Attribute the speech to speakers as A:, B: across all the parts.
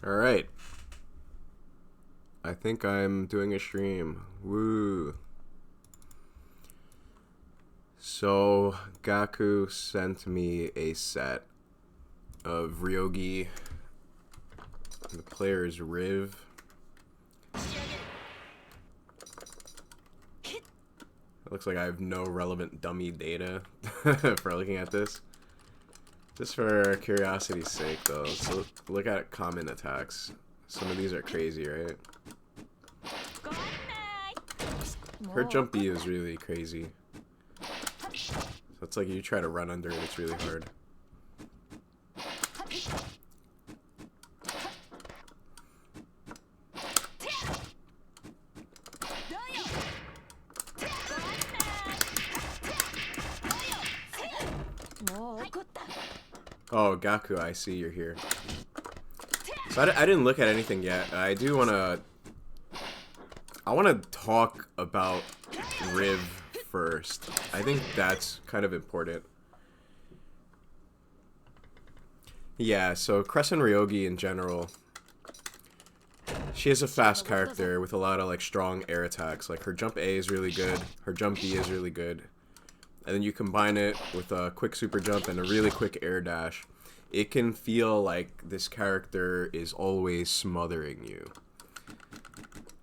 A: Alright. I think I'm doing a stream. Woo. So, Gaku sent me a set of Ryogi. The player is Riv. It looks like I have no relevant dummy data for looking at this. Just for curiosity's sake, though, so look at common attacks. Some of these are crazy, right? Her jump B is really crazy. So it's like you try to run under it, it's really hard. Oh, Gaku, I see you're here. So I didn't look at anything yet. I do want to... I want to talk about Riv first. I think that's kind of important. Yeah, so Crescent Ryogi in general, she is a fast character with a lot of like strong air attacks. Like her jump A is really good, her jump B is really good. And then you combine it with a quick super jump and a really quick air dash. It can feel like this character is always smothering you.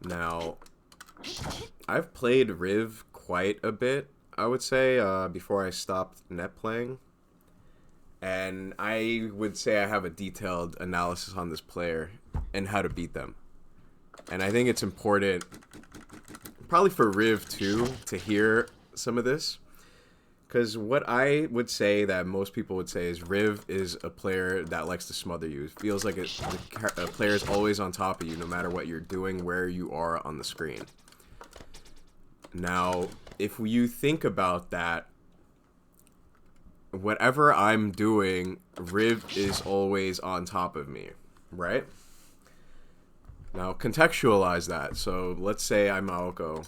A: Now, I've played Riv quite a bit, I would say, before I stopped net playing. And I would say I have a detailed analysis on this player and how to beat them. And I think it's important, probably for Riv too, to hear some of this. Because what I would say that most people would say is Riv is a player that likes to smother you. It feels like a player is always on top of you no matter what you're doing, where you are on the screen. Now, if you think about that, whatever I'm doing, Riv is always on top of me, right? Now, contextualize that. So, let's say I'm Aoko.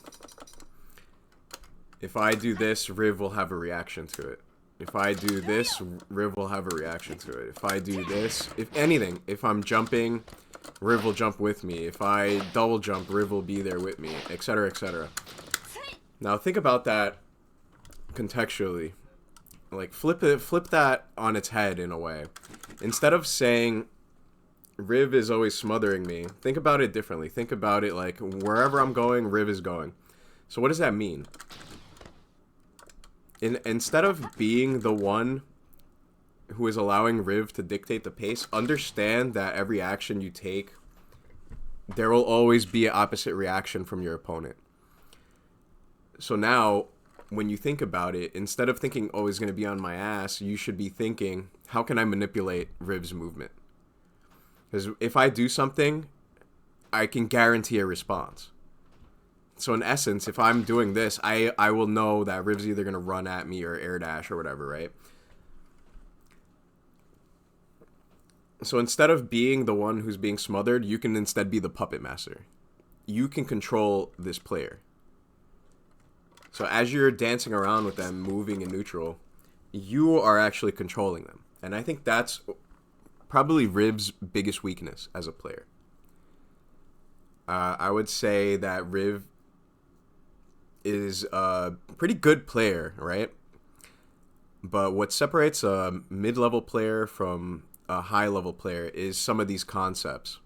A: If I do this, Riv will have a reaction to it. If I do this, Riv will have a reaction to it. If I do this, if anything, if I'm jumping, Riv will jump with me. If I double jump, Riv will be there with me, etc., etc. Now think about that contextually. Like flip that on its head in a way. Instead of saying Riv is always smothering me, think about it differently. Think about it like wherever I'm going, Riv is going. So what does that mean? Instead of being the one who is allowing Riv to dictate the pace, understand that every action you take, there will always be an opposite reaction from your opponent. So now, when you think about it, instead of thinking, oh, he's going to be on my ass, you should be thinking, how can I manipulate Riv's movement? Because if I do something, I can guarantee a response. So in essence, if I'm doing this, I will know that Riv's either going to run at me or air dash or whatever, right? So instead of being the one who's being smothered, you can instead be the puppet master. You can control this player. So as you're dancing around with them, moving in neutral, you are actually controlling them. And I think that's probably Riv's biggest weakness as a player. I would say that Riv is a pretty good player, right? But what separates a mid-level player from a high-level player is some of these concepts.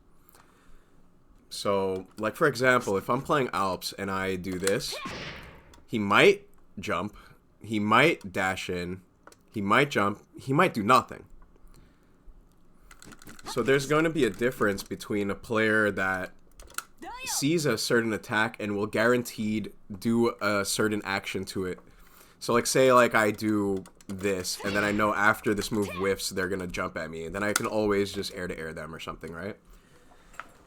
A: So, like for example, if I'm playing Alps and I do this, he might jump, he might dash in, he might jump, he might do nothing. So there's going to be a difference between a player that sees a certain attack and will guaranteed do a certain action to it. So like say like I do this and then I know after this move whiffs they're gonna jump at me and then I can always just air to air them or something, right?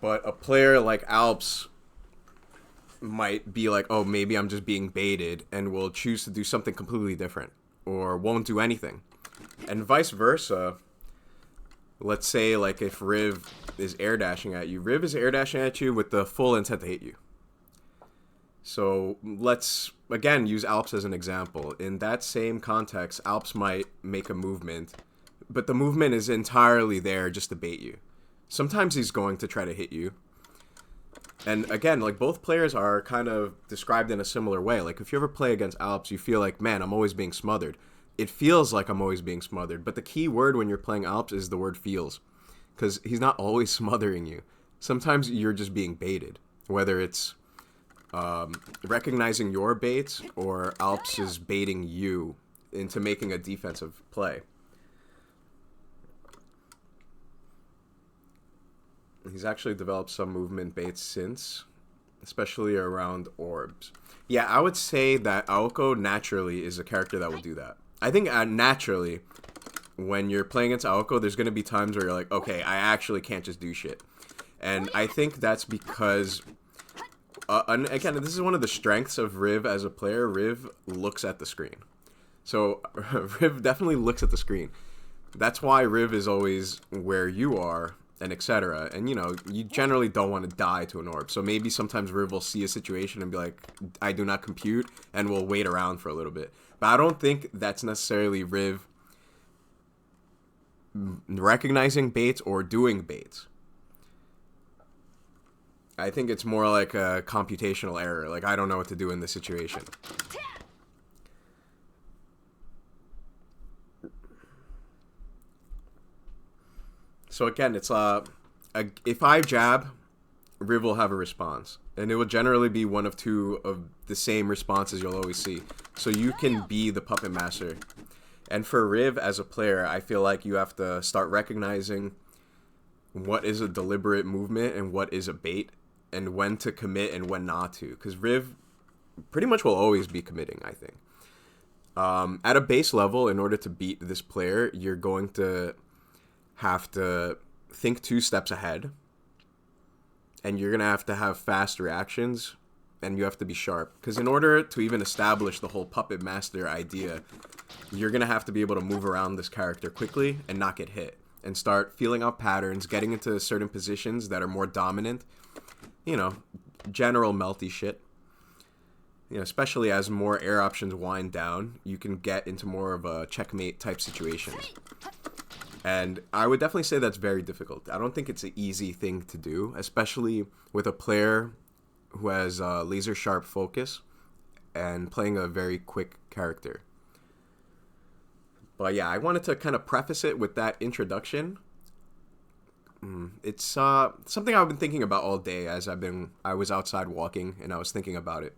A: But a player like Alps might be like, oh, maybe I'm just being baited, and will choose to do something completely different or won't do anything. And vice versa. Let's say like if Riv is air dashing at you, Riv is air dashing at you with the full intent to hit you. So let's again use Alps as an example. In that same context, Alps might make a movement, but the movement is entirely there just to bait you. Sometimes he's going to try to hit you. And again, like both players are kind of described in a similar way. Like if you ever play against Alps, you feel like, man, I'm always being smothered. It feels like I'm always being smothered. But the key word when you're playing Alps is the word feels. Because he's not always smothering you. Sometimes you're just being baited. Whether it's recognizing your baits or Alps is baiting you into making a defensive play. He's actually developed some movement baits since, especially around orbs. Yeah, I would say that Aoko naturally is a character that will do that. I think naturally, when you're playing against Aoko, there's going to be times where you're like, okay, I actually can't just do shit. And I think that's because, and again, this is one of the strengths of Riv as a player. Riv looks at the screen. So Riv definitely looks at the screen. That's why Riv is always where you are, and etc. And, you know, you generally don't want to die to an orb. So maybe sometimes Riv will see a situation and be like, I do not compute, and will wait around for a little bit. But I don't think that's necessarily Riv recognizing baits or doing baits. I think it's more like a computational error. Like, I don't know what to do in this situation. So again, it's if I jab, Riv will have a response, and it will generally be one of two of the same responses you'll always see. So you can be the puppet master. And for Riv as a player, I feel like you have to start recognizing what is a deliberate movement and what is a bait, and when to commit and when not to. Because Riv pretty much will always be committing, I think. At a base level, in order to beat this player, you're going to have to think 2 steps ahead, and you're gonna have to have fast reactions, and you have to be sharp, because in order to even establish the whole puppet master idea, you're gonna have to be able to move around this character quickly and not get hit, and start feeling out patterns, getting into certain positions that are more dominant, you know, general melty shit. You know, especially as more air options wind down, you can get into more of a checkmate type situations. And I would definitely say that's very difficult. I don't think it's an easy thing to do, especially with a player who has laser sharp focus and playing a very quick character. But yeah, I wanted to kind of preface it with that introduction. It's something I've been thinking about all day as I was outside walking and I was thinking about it.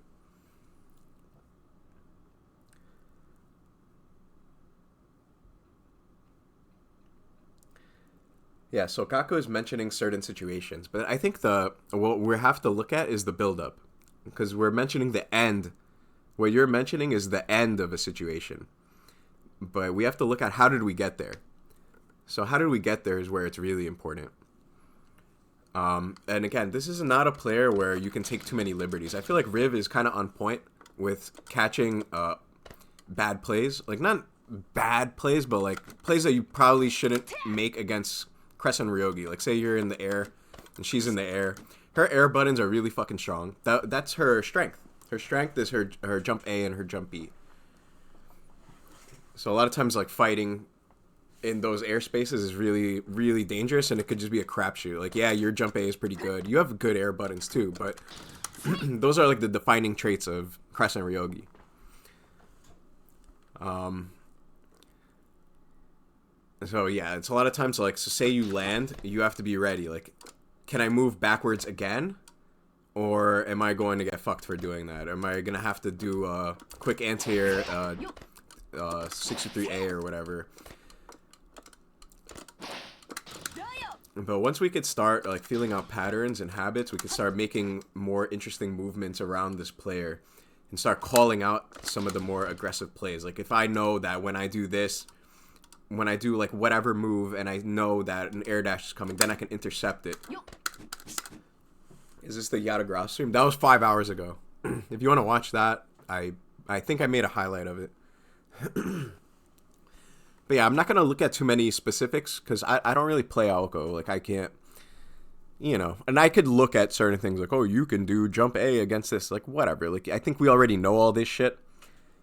A: Yeah, so Gaku is mentioning certain situations, but I think what we have to look at is the build-up, because we're mentioning the end. What you're mentioning is the end of a situation, but we have to look at how did we get there. So how did we get there is where it's really important. And again, this is not a player where you can take too many liberties. I feel like Riv is kind of on point with catching bad plays, like not bad plays, but like plays that you probably shouldn't make against Crescent Ryogi. Like, say you're in the air and she's in the air. Her air buttons are really fucking strong. That's her strength. Her strength is her jump A and her jump B. So a lot of times, like, fighting in those air spaces is really, really dangerous, and it could just be a crapshoot. Like, yeah, your jump A is pretty good. You have good air buttons too, but those are like the defining traits of Crescent Ryogi. So yeah, it's a lot of times like, so say you land, you have to be ready. Like, can I move backwards again? Or am I going to get fucked for doing that? Am I going to have to do a quick anti-air 63A or whatever? But once we could start like feeling out patterns and habits, we could start making more interesting movements around this player and start calling out some of the more aggressive plays. Like if I know that when I do this, when I do like whatever move and I know that an air dash is coming, then I can intercept it. Is this the Yatagra stream? That was 5 hours ago. If you want to watch that, I think I made a highlight of it. But yeah, I'm not going to look at too many specifics because I don't really play Aoko. Like I can't, you know, and I could look at certain things like, oh, you can do jump A against this. Like whatever. Like I think we already know all this shit.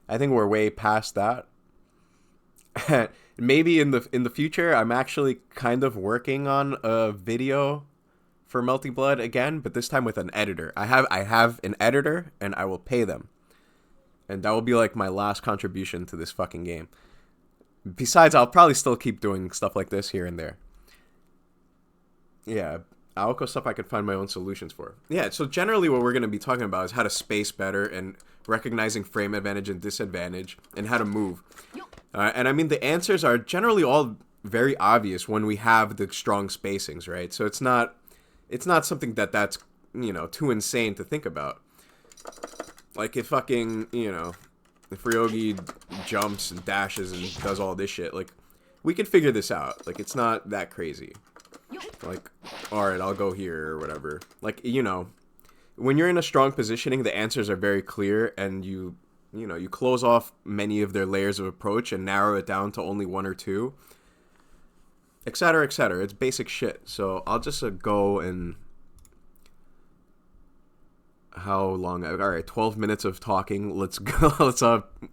A: I think we're way past that. Maybe in the future, I'm actually kind of working on a video for Melty Blood again, but this time with an editor. I have an editor, and I will pay them, and that will be like my last contribution to this fucking game. Besides, I'll probably still keep doing stuff like this here and there. Yeah, Aoko stuff I could find my own solutions for. Yeah, so generally what we're going to be talking about is how to space better and recognizing frame advantage and disadvantage and how to move. And I mean, the answers are generally all very obvious when we have the strong spacings, right? So it's not something that's, you know, too insane to think about. Like if fucking, you know, if Ryogi jumps and dashes and does all this shit, like, we can figure this out. Like, it's not that crazy. Like, alright, I'll go here or whatever. Like, you know, when you're in a strong positioning, the answers are very clear and you know, you close off many of their layers of approach and narrow it down to only one or two, etc., etc. It's basic shit. So I'll just go and how long? All right, 12 minutes of talking. Let's go.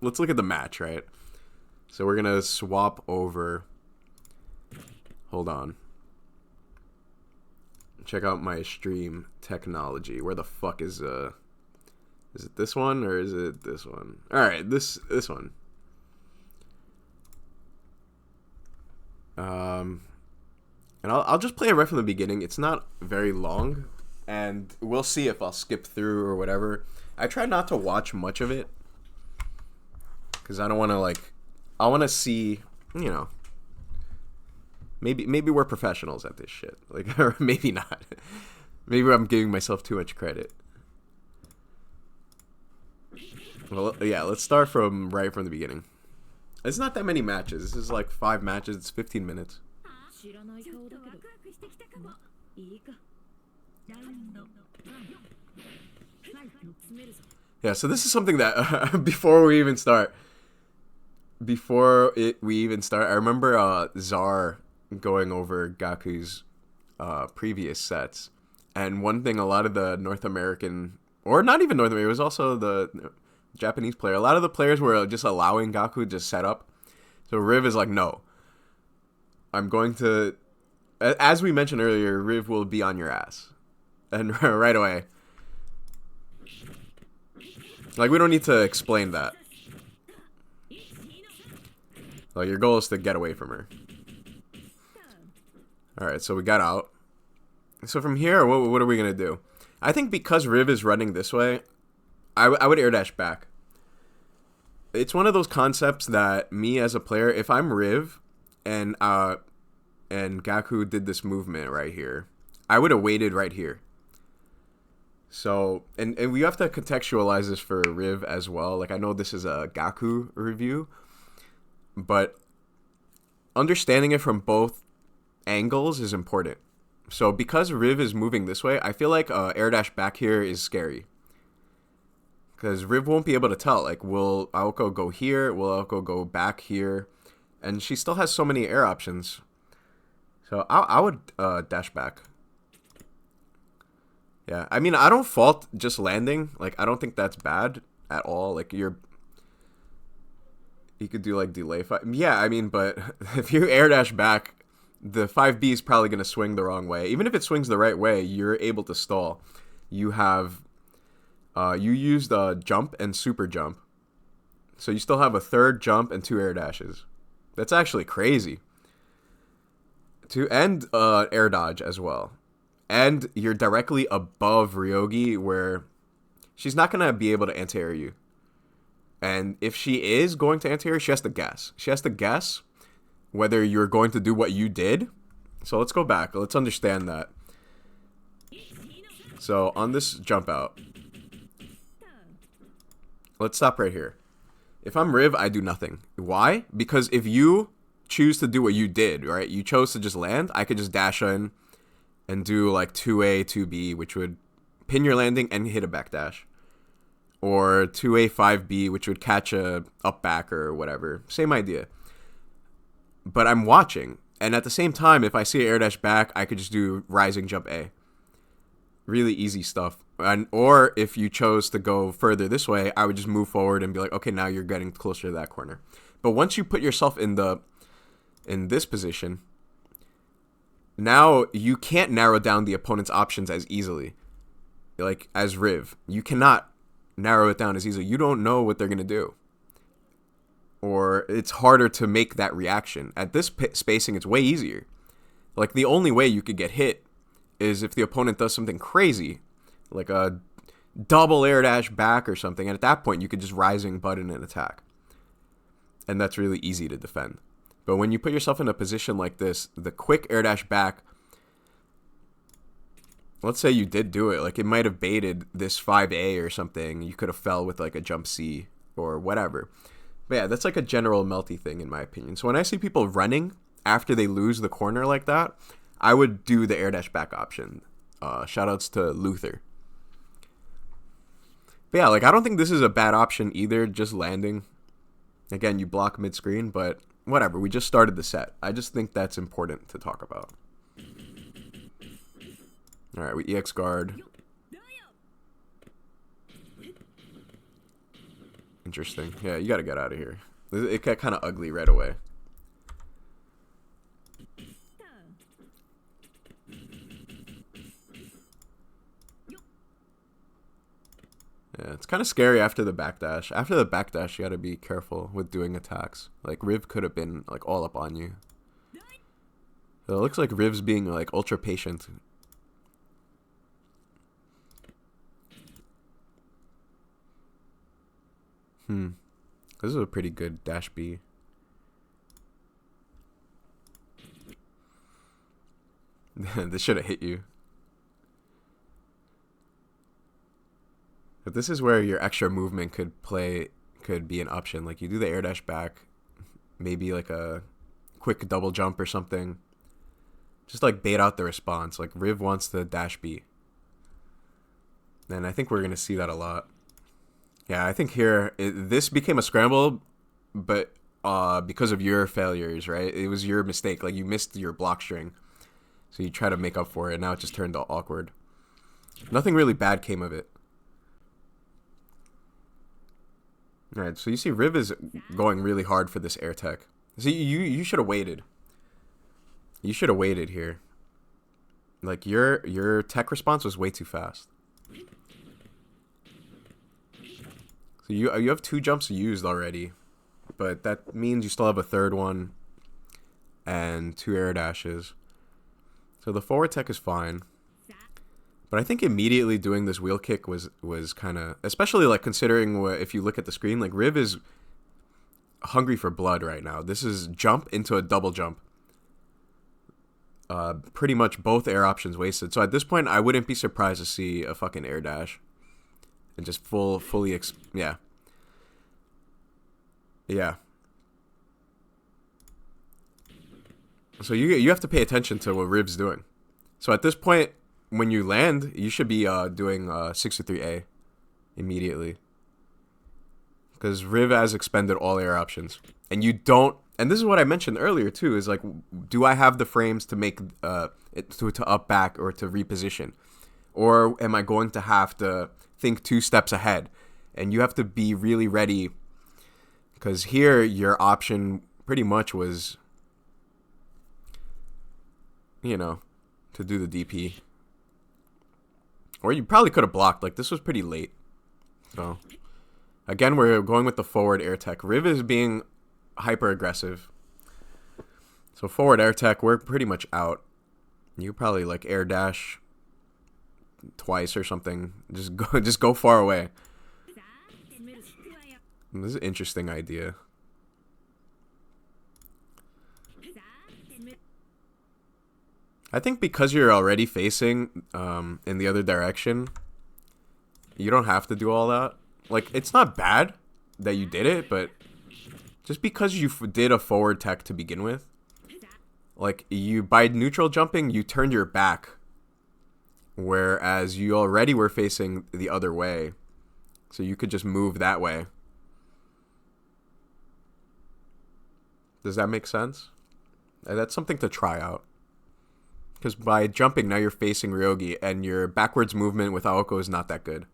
A: Let's look at the match, right? So we're gonna swap over. Hold on. Check out my stream technology. Where the fuck is it this one or is it this one? All right, this one. And I'll just play it right from the beginning. It's not very long, and we'll see if I'll skip through or whatever. I try not to watch much of it because I don't want to like. I want to see, you know. Maybe we're professionals at this shit. Like, or maybe not. Maybe I'm giving myself too much credit. Well, yeah, let's start right from the beginning. It's not that many matches. This is like 5 matches. It's 15 minutes. Yeah, so this is something that before we even start, I remember Czar going over Gaku's previous sets, and one thing a lot of the North American, or not even North American, it was also the Japanese player, a lot of the players were just allowing Gaku to set up. So Riv is like, no, I'm going to, as we mentioned earlier, Riv will be on your ass. And right away, like, we don't need to explain that. Like, your goal is to get away from her. Alright, so we got out. So from here, what are we going to do? I think because Riv is running this way, I would air dash back. It's one of those concepts that me as a player, if I'm Riv and Gaku did this movement right here, I would have waited right here. So, and we have to contextualize this for Riv as well. Like, I know this is a Gaku review, but understanding it from both angles is important. So because Riv is moving this way, I feel like air dash back here is scary. Because Riv won't be able to tell. Like, will Aoko go here? Will Aoko go back here? And she still has so many air options. So I would dash back. Yeah, I mean, I don't fault just landing. Like, I don't think that's bad at all. Like, you could do, like, delay 5. Yeah, I mean, but if you air dash back, the 5B is probably going to swing the wrong way. Even if it swings the right way, you're able to stall. You have, you used jump and super jump. So you still have a third jump and 2 air dashes. That's actually crazy. And air dodge as well. And you're directly above Ryogi, where she's not going to be able to anti-air you. And if she is going to anti-air, she has to guess. She has to guess whether you're going to do what you did. So let's go back. Let's understand that. So on this jump out, let's stop right here. If I'm Riv, I do nothing. Why? Because if you choose to do what you did, right? You chose to just land. I could just dash in and do like 2A, 2B, which would pin your landing and hit a backdash. Or 2A, 5B, which would catch a up back or whatever. Same idea. But I'm watching. And at the same time, if I see an air dash back, I could just do rising jump A. Really easy stuff. Or if you chose to go further this way, I would just move forward and be like, okay, now you're getting closer to that corner. But once you put yourself in this position, now you can't narrow down the opponent's options as easily. Like as Riv, you cannot narrow it down as easily. You don't know what they're going to do. Or it's harder to make that reaction. At this spacing, it's way easier. Like the only way you could get hit is if the opponent does something crazy, like a double air dash back or something, and at that point you could just rising button and attack. And that's really easy to defend. But when you put yourself in a position like this, the quick air dash back, let's say you did do it, like it might have baited this 5A or something, you could have fell with like a jump C or whatever. But yeah, that's like a general melty thing in my opinion. So when I see people running after they lose the corner like that, I would do the air dash back option. Shoutouts to Luther. But yeah, like I don't think this is a bad option either, just landing. Again, you block mid-screen, but whatever. We just started the set. I just think that's important to talk about. Alright, we EX guard. Interesting. Yeah, you gotta get out of here. It got kind of ugly right away. Yeah, it's kind of scary after the backdash. After the backdash, you gotta be careful with doing attacks. Like, Riv could have been, like, all up on you. So it looks like Riv's being, like, ultra patient. This is a pretty good dash B. This should have hit you. But this is where your extra movement could be an option. Like you do the air dash back, maybe like a quick double jump or something. Just like bait out the response. Like Riv wants the dash B. And I think we're going to see that a lot. Yeah, I think here, this became a scramble, but because of your failures, right? It was your mistake. Like you missed your block string. So you try to make up for it. Now it just turned all awkward. Nothing really bad came of it. Alright, so you see Riv is going really hard for this air tech. See, you should have waited. You should have waited here. Like, your tech response was way too fast. So you have 2 jumps used already. But that means you still have a third one. And 2 air dashes. So the forward tech is fine. But I think immediately doing this wheel kick was kind of... Especially, like, considering if you look at the screen, like, Riv is hungry for blood right now. This is jump into a double jump. Pretty much both air options wasted. So at this point, I wouldn't be surprised to see a fucking air dash. And just fully... Yeah. Yeah. So you have to pay attention to what Riv's doing. So at this point... When you land, you should be doing 63A immediately. Because Riv has expended all air options. And you don't... And this is what I mentioned earlier, too, is like, do I have the frames to make it to up back or to reposition? Or am I going to have to think 2 steps ahead? And you have to be really ready. Because here, your option pretty much was, you know, to do the DP. Or you probably could have blocked. Like, this was pretty late. So, again, we're going with the forward air tech. Riv is being hyper aggressive. So, forward air tech, we're pretty much out. You probably, like, air dash twice or something. Just go far away. This is an interesting idea. I think because you're already facing in the other direction, you don't have to do all that. Like, it's not bad that you did it, but just because you did a forward tech to begin with, like, you by neutral jumping, you turned your back, whereas you already were facing the other way, so you could just move that way. Does that make sense? That's something to try out. Because by jumping, now you're facing Ryogi, and your backwards movement with Aoko is not that good.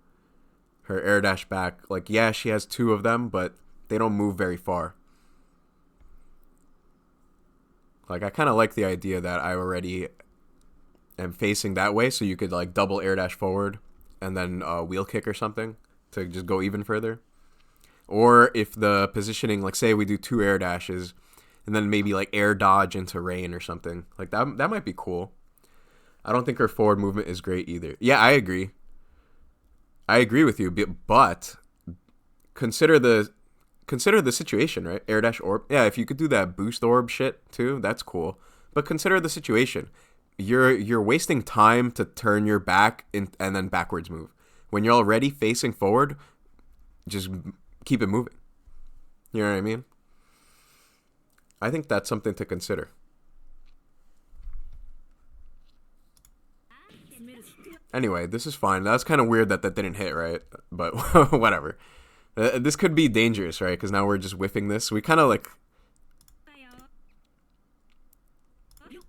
A: Her air dash back, like, yeah, she has 2 of them, but they don't move very far. Like, I kind of like the idea that I already am facing that way, so you could, like, double air dash forward, and then wheel kick or something to just go even further. Or if the positioning, like, say we do 2 air dashes, and then maybe, like, air dodge into rain or something. Like, that might be cool. I don't think her forward movement is great either. Yeah, I agree. I agree with you, but consider the situation, right? Air dash orb. Yeah, if you could do that boost orb shit too, that's cool. But consider the situation. You're wasting time to turn your back and then backwards move. When you're already facing forward, just keep it moving. You know what I mean? I think that's something to consider. Anyway, this is fine. That's kind of weird that didn't hit, right? But whatever. This could be dangerous, right? Because now we're just whiffing this. We kind of like...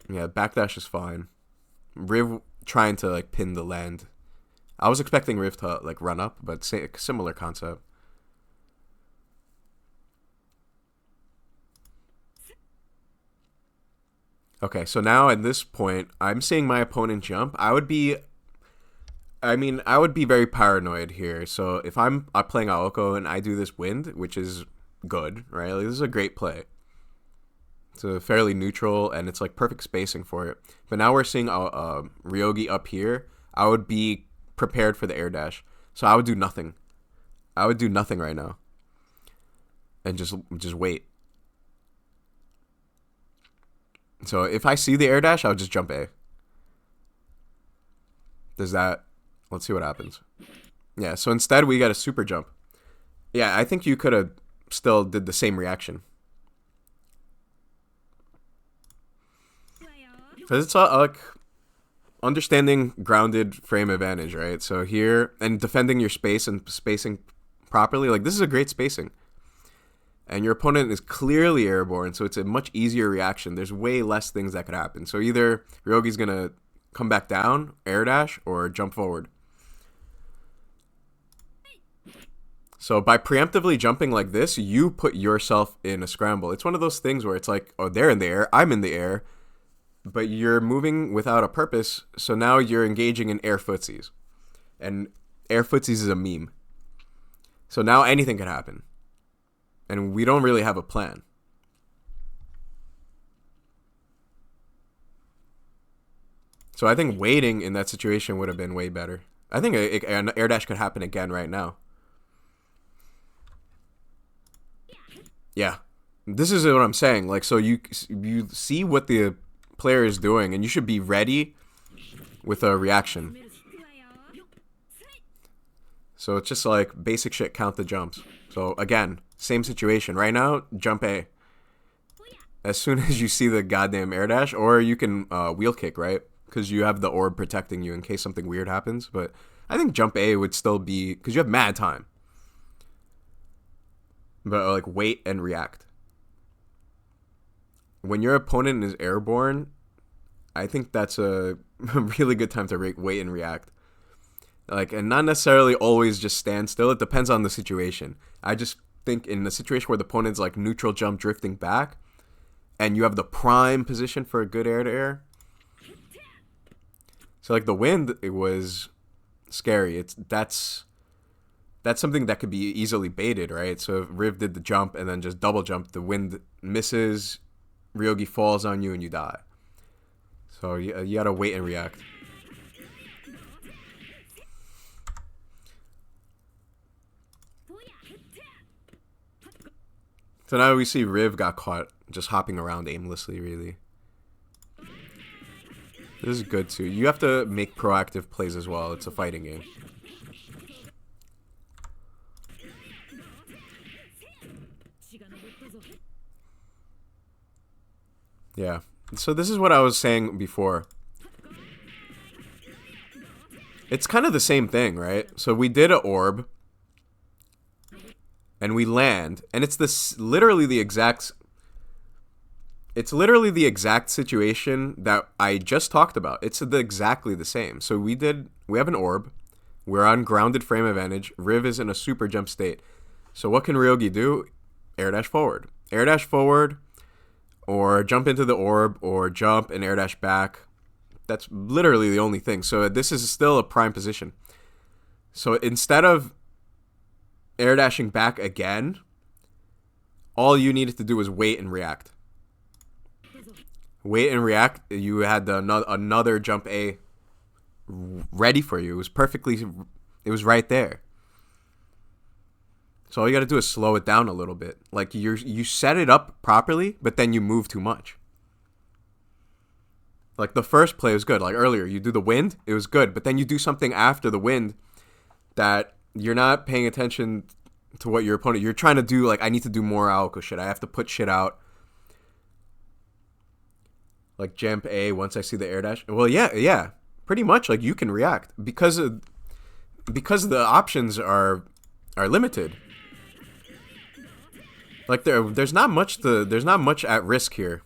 A: Yeah, backdash is fine. Riv trying to like pin the land. I was expecting Riv to like run up, but similar concept. Okay, so now at this point, I'm seeing my opponent jump. I would be very paranoid here. So if I'm playing Aoko and I do this wind, which is good, right? Like, this is a great play. It's a fairly neutral, and it's like perfect spacing for it. But now we're seeing Ryogi up here. I would be prepared for the air dash. So I would do nothing. I would do nothing right now. And just wait. So if I see the air dash, I would just jump A. Does that... Let's see what happens. Yeah, so instead we got a super jump. Yeah, I think you could have still did the same reaction. Because it's like understanding grounded frame advantage, right? So here, and defending your space and spacing properly, like this is a great spacing. And your opponent is clearly airborne, so it's a much easier reaction. There's way less things that could happen. So either Ryogi's going to come back down, air dash, or jump forward. So by preemptively jumping like this, you put yourself in a scramble. It's one of those things where it's like, oh, they're in the air, I'm in the air, but you're moving without a purpose, so now you're engaging in air footsies. And air footsies is a meme. So now anything can happen. And we don't really have a plan. So I think waiting in that situation would have been way better. I think an air dash could happen again right now. Yeah. This is what I'm saying. Like, so you see what the player is doing, and you should be ready with a reaction. So it's just like basic shit, count the jumps. So again, same situation. Right now, jump A. As soon as you see the goddamn air dash, or you can wheel kick, right? Because you have the orb protecting you in case something weird happens. But I think jump A would still be, because you have mad time. But like wait and react. When your opponent is airborne, I think that's a really good time to wait and react. Like, and not necessarily always just stand still. It depends on the situation. I just think in the situation where the opponent's like neutral jump drifting back, and you have the prime position for a good air-to-air. So like the wind, it was scary. That's something that could be easily baited, right? So if Riv did the jump and then just double jump, the wind misses, Ryogi falls on you and you die. So you gotta wait and react. So now we see Riv got caught just hopping around aimlessly, really. This is good too. You have to make proactive plays as well. It's a fighting game. Yeah. So this is what I was saying before. It's kind of the same thing, right? So we did an orb, and we land, and it's this literally the exact. It's literally the exact situation that I just talked about. It's exactly the same. So we have an orb. We're on grounded frame advantage. Riv is in a super jump state. So what can Ryogi do? Air dash forward. Air dash forward, or jump into the orb, or jump and air dash back. That's literally the only thing. So this is still a prime position. So instead of air dashing back again, all you needed to do was wait and react. Wait and react. You had another jump A ready for you. It was right there. So all you got to do is slow it down a little bit. Like you set it up properly, but then you move too much. Like the first play was good. Like earlier, you do the wind, it was good, but then you do something after the wind that you're not paying attention to what your opponent. You're trying to do like, I need to do more Aoko shit. I have to put shit out. Like jump A once I see the air dash. Well, yeah, pretty much. Like you can react because the options are limited. Like there's not much at risk here.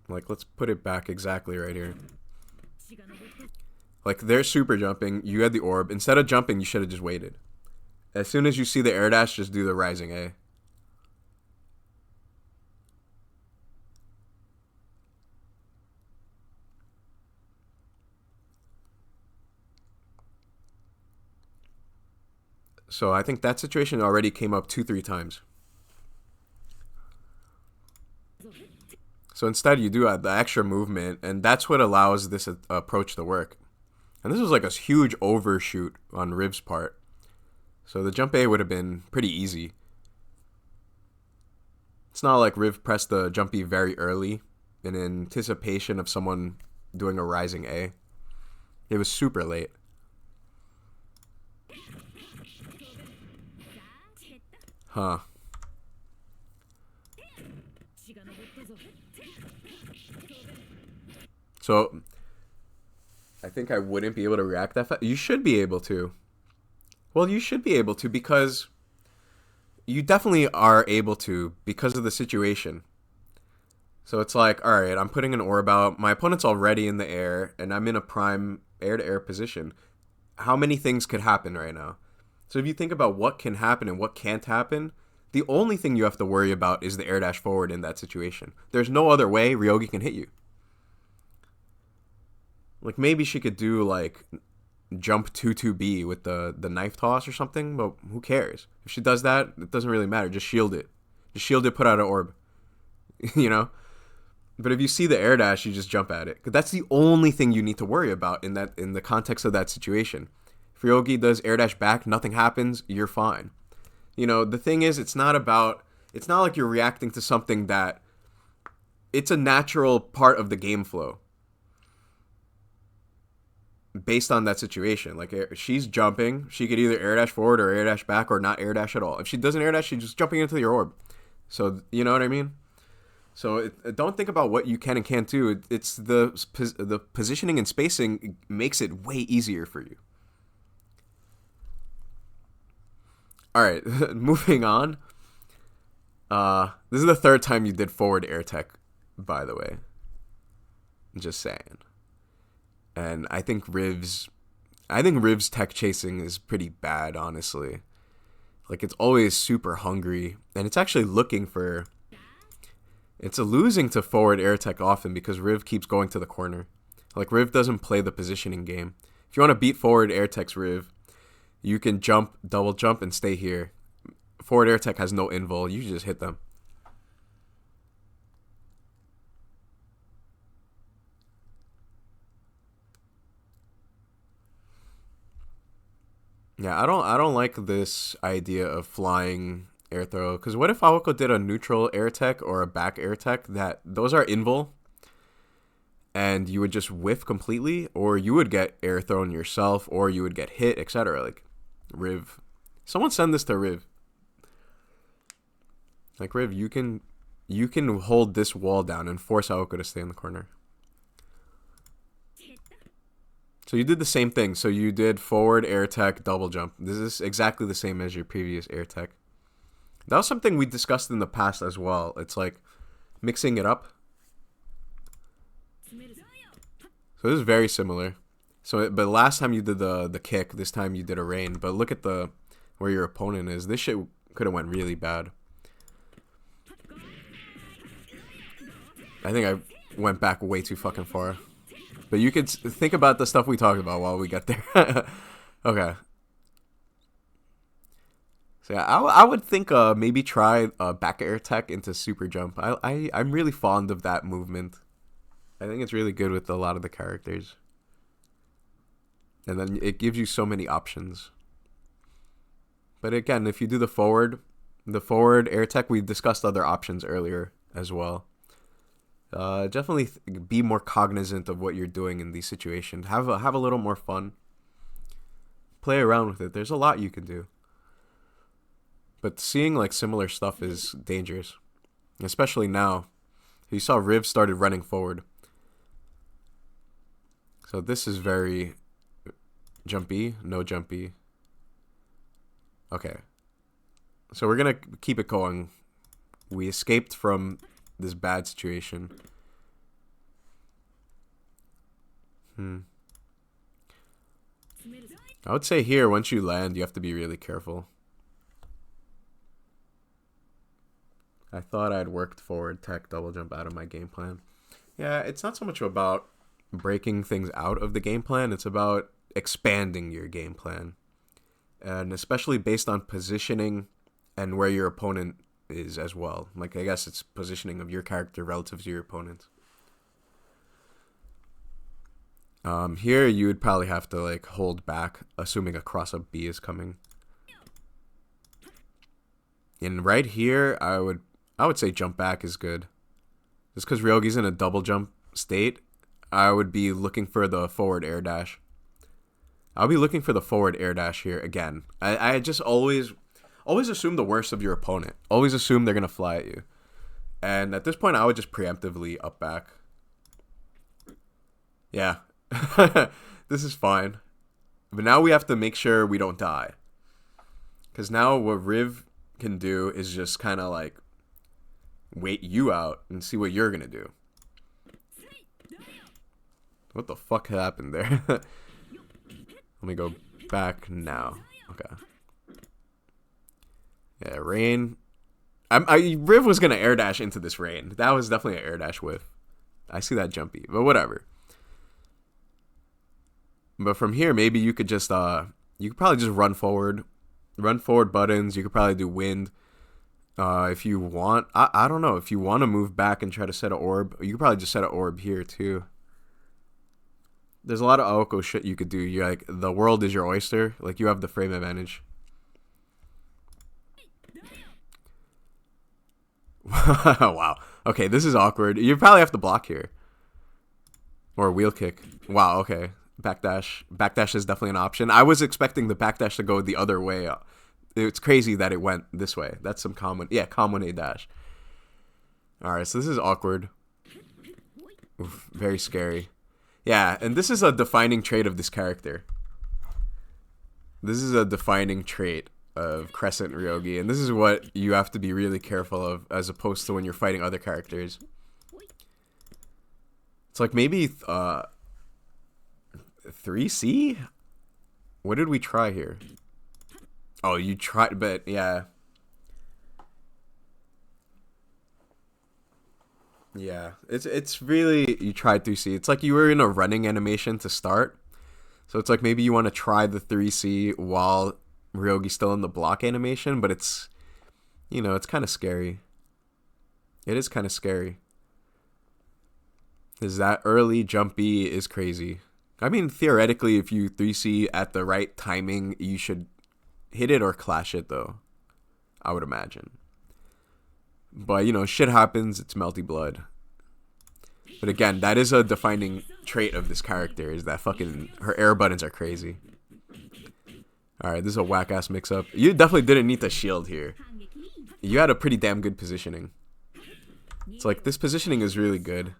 A: Like let's put it back exactly right here. Like they're super jumping. You had the orb. Instead of jumping, you should have just waited. As soon as you see the air dash, just do the rising A. So I think that situation already came up 2-3 times. So instead you do the extra movement, and that's what allows this approach to work. And this was like a huge overshoot on Riv's part. So the jump A would have been pretty easy. It's not like Riv pressed the jump B very early in anticipation of someone doing a rising A. It was super late. Huh. So, I think I wouldn't be able to react that fast. You should be able to. Well, you should be able to because you definitely are able to because of the situation. So it's like, all right, I'm putting an orb out. My opponent's already in the air, and I'm in a prime air-to-air position. How many things could happen right now? So if you think about what can happen and what can't happen, the only thing you have to worry about is the air dash forward in that situation. There's no other way Ryogi can hit you. Like maybe she could do like jump 2-2B with the knife toss or something, but who cares? If she does that, it doesn't really matter. Just shield it. Just shield it, put out an orb. You know? But if you see the air dash, you just jump at it. 'Cause that's the only thing you need to worry about in the context of that situation. If Ryogi does air dash back, nothing happens, you're fine. You know, the thing is, it's not like you're reacting to something that it's a natural part of the game flow based on that situation. Like she's jumping, she could either air dash forward or air dash back or not air dash at all. If she doesn't air dash, she's just jumping into your orb. So you know what I mean? So don't think about what you can and can't do. It's the positioning and spacing makes it way easier for you. All right, moving on. This is the third time you did forward air tech, by the way. Just saying. And I think Riv's tech chasing is pretty bad, honestly. Like it's always super hungry, and it's actually it's losing to forward air tech often because Riv keeps going to the corner. Like Riv doesn't play the positioning game. If you want to beat forward air tech's Riv, you can jump, double jump, and stay here. Forward air tech has no invul. You just hit them. Yeah, I don't like this idea of flying air throw. Because what if Aoko did a neutral air tech or a back air tech? Those are invul. and you would just whiff completely, or you would get air thrown yourself, or you would get hit, etc. Like, Riv. Someone send this to Riv. Like, Riv, you can hold this wall down and force Aoko to stay in the corner. So you did the same thing. So you did forward, air tech, double jump. This is exactly the same as your previous air tech. That was something we discussed in the past as well. It's like mixing it up. So this is very similar. So, but last time you did the kick, this time you did a rain. But look at where your opponent is. This shit could have went really bad. I think I went back way too fucking far. But you could think about the stuff we talked about while we get there. Okay. So yeah, I would think maybe try back air tech into super jump. I'm really fond of that movement. I think it's really good with a lot of the characters. And then it gives you so many options. But again, if you do the forward air tech, we discussed other options earlier as well. Definitely be more cognizant of what you're doing in these situations. Have a little more fun. Play around with it. There's a lot you can do. But seeing like similar stuff is dangerous. Especially now. You saw Riv started running forward. So this is very jumpy, no jumpy. Okay. So we're going to keep it going. We escaped from this bad situation. I would say here, once you land, you have to be really careful. I thought I'd worked forward tech double jump out of my game plan. Yeah, it's not so much about breaking things out of the game plan. It's about expanding your game plan. And especially based on positioning and where your opponent is as well. Like, I guess it's positioning of your character relative to your opponent. Here you would probably have to like hold back, assuming a cross-up B is coming. And right here, I would say jump back is good. Just because Ryogi's in a double jump state, I would be looking for the forward air dash. I'll be looking for the forward air dash here again. I just always assume the worst of your opponent. Always assume they're going to fly at you. And at this point, I would just preemptively up back. Yeah. This is fine. But now we have to make sure we don't die. Because now what Riv can do is just kind of like wait you out and see what you're going to do. What the fuck happened there? Let me go back now. Okay. Yeah, rain. Riv was gonna air dash into this rain. That was definitely an air dash whiff. I see that jumpy, but whatever. But from here, maybe you could just you could probably just run forward buttons. You could probably do wind. If you want, I don't know. If you want to move back and try to set an orb, you could probably just set an orb here too. There's a lot of Aoko shit you could do. You're like, the world is your oyster. Like, you have the frame advantage. Wow. Okay, this is awkward. You probably have to block here. Or wheel kick. Wow, okay. Backdash. Backdash is definitely an option. I was expecting the backdash to go the other way. It's crazy that it went this way. That's some common... Yeah, common A dash. Alright, so this is awkward. Oof, very scary. Yeah, and this is a defining trait of this character. This is a defining trait of Crescent Ryogi, and this is what you have to be really careful of as opposed to when you're fighting other characters. It's like maybe 3C? What did we try here? Oh, you tried, but yeah. Yeah, it's really, you tried 3C. It's like you were in a running animation to start. So it's like maybe you want to try the 3C while Ryogi's still in the block animation, but it's, you know, it's kind of scary. It is kind of scary. Because that early jumpy is crazy. I mean, theoretically, if you 3C at the right timing, you should hit it or clash it, though. I would imagine. But, you know, shit happens. It's melty blood. But again, that is a defining trait of this character, is that fucking her air buttons are crazy. Alright, this is a whack-ass mix-up. You definitely didn't need the shield here. You had a pretty damn good positioning. It's like, this positioning is really good.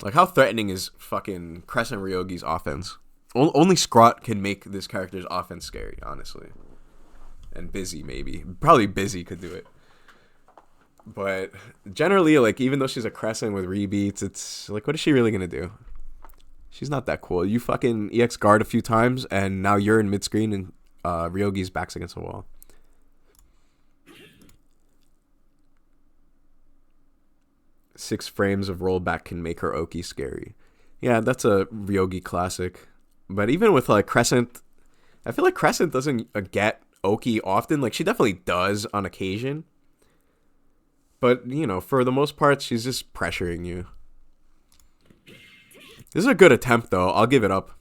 A: Like, how threatening is fucking Crescent Ryogi's offense? Only Scrot can make this character's offense scary, honestly. And Busy, maybe. Probably Busy could do it. But generally, like, even though she's a Crescent with rebeats, it's like, what is she really gonna do? She's not that cool. You fucking EX guard a few times, and now you're in mid-screen, and Ryogi's back's against the wall. Six frames of rollback can make her Oki scary. Yeah, that's a Ryogi classic. But even with, like, Crescent, I feel like Crescent doesn't get Oki often. Like, she definitely does on occasion. But, you know, for the most part, she's just pressuring you. This is a good attempt, though. I'll give it up.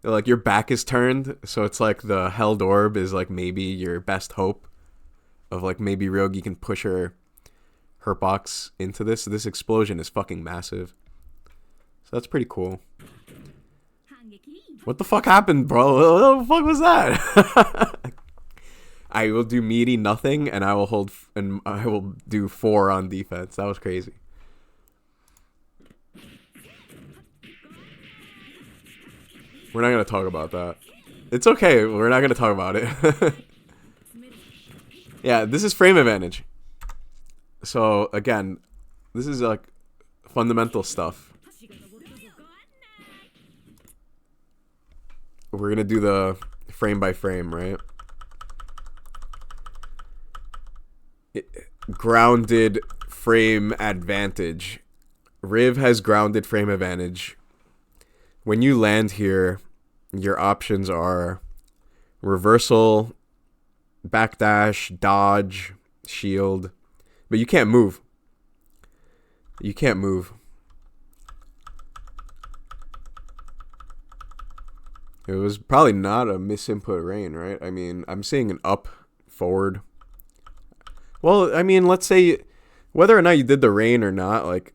A: Like, your back is turned, so it's like the Held Orb is, like, maybe your best hope of, like, maybe Ryogi can push her box into this. This explosion is fucking massive. So that's pretty cool. What the fuck happened, bro? What the fuck was that? I will do meaty nothing, and I will do 4 on defense. That was crazy. We're not gonna talk about that. It's okay. We're not gonna talk about it. Yeah, this is frame advantage. So again, this is like fundamental stuff. We're gonna do the frame by frame, right? Grounded frame advantage. Riv has grounded frame advantage. When you land here, your options are reversal, backdash, dodge, shield. But you can't move. You can't move. It was probably not a misinput rain, right? I mean, I'm seeing an up, forward. Well, I mean, let's say whether or not you did the rain or not, like,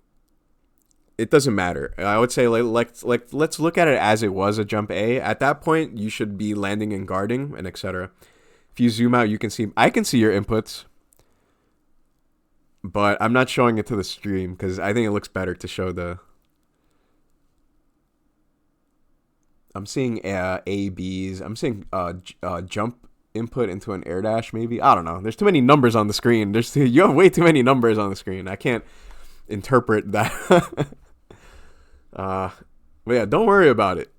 A: it doesn't matter. I would say let's look at it as it was a jump A. At that point, you should be landing and guarding and etc. If you zoom out, you can see, I can see your inputs. But I'm not showing it to the stream because I think it looks better to show the... I'm seeing A, B's. I'm seeing jump input into an air dash maybe. I don't know. There's too many numbers on the screen. You have way too many numbers on the screen. I can't interpret that. But yeah, don't worry about it.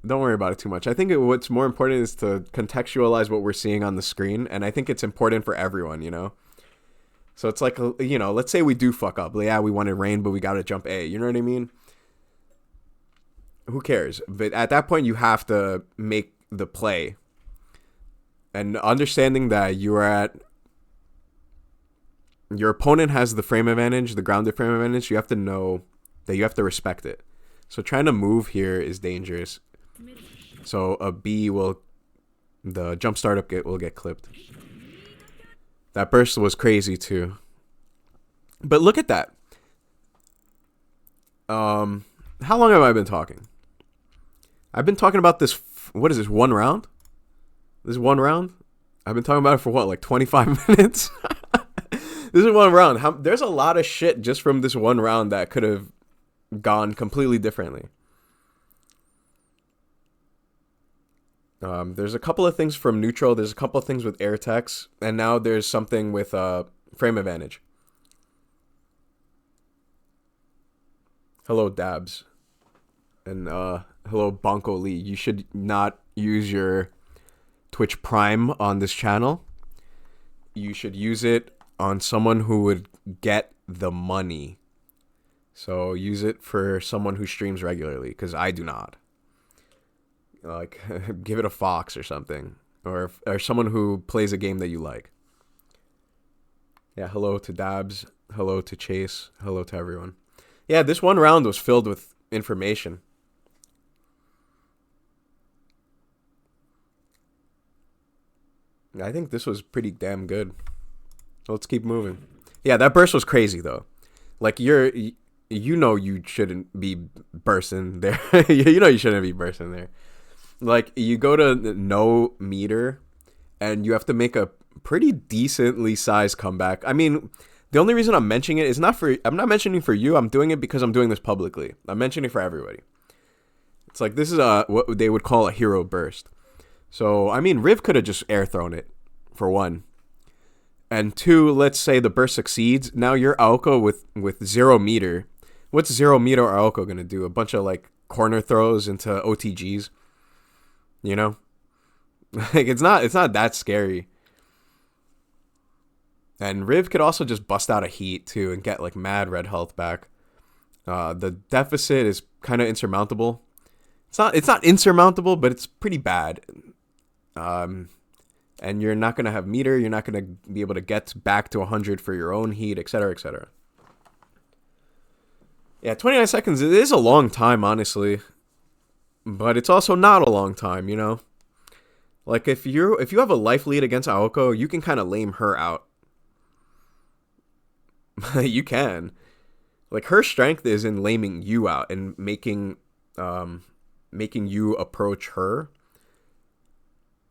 A: Don't worry about it too much. I think what's more important is to contextualize what we're seeing on the screen. And I think it's important for everyone, you know? So it's like, you know, let's say we do fuck up. Like, yeah, we wanted rain, but we got to jump A. You know what I mean? Who cares? But at that point, you have to make the play. And understanding that your opponent has the frame advantage, the grounded frame advantage, you have to know that you have to respect it. So trying to move here is dangerous. So a B the jump startup will get clipped. That burst was crazy too. But look at that. How long have I been talking? I've been talking about this. What is this? 1 round? This is 1 round? I've been talking about it for what, like 25 minutes? This is 1 round. There's a lot of shit just from this 1 round that could have gone completely differently. There's a couple of things from neutral. There's a couple of things with air techs. And now there's something with frame advantage. Hello, Dabs. And hello, Bonko Lee. You should not use your Twitch Prime on this channel. You should use it on someone who would get the money. So use it for someone who streams regularly, because I do not. Like, give it a Fox or something. Or someone who plays a game that you like. Yeah, hello to Dabs. Hello to Chase. Hello to everyone. Yeah, this 1 round was filled with information. I think this was pretty damn good. Let's keep moving. Yeah, that burst was crazy, though. Like, you know you shouldn't be bursting there. You know you shouldn't be bursting there. Like, you go to no meter, and you have to make a pretty decently sized comeback. I mean, the only reason I'm mentioning it is I'm not mentioning for you. I'm doing it because I'm doing this publicly. I'm mentioning it for everybody. It's like, this is what they would call a hero burst. So, I mean, Riv could have just air thrown it, for one. And two, let's say the burst succeeds. Now your Aoko with 0 meter. What's 0 meter Aoko going to do? A bunch of, like, corner throws into OTGs? You know? Like, it's not that scary. And Riv could also just bust out a heat, too, and get, like, mad red health back. The deficit is kind of insurmountable. It's not insurmountable, but it's pretty bad. And you're not going to have meter. You're not going to be able to get back to 100 for your own heat, etc., etc. Yeah, 29 seconds, it is a long time, honestly. But it's also not a long time, you know? Like, if you have a life lead against Aoko, you can kind of lame her out. You can. Like, her strength is in laming you out and making you approach her.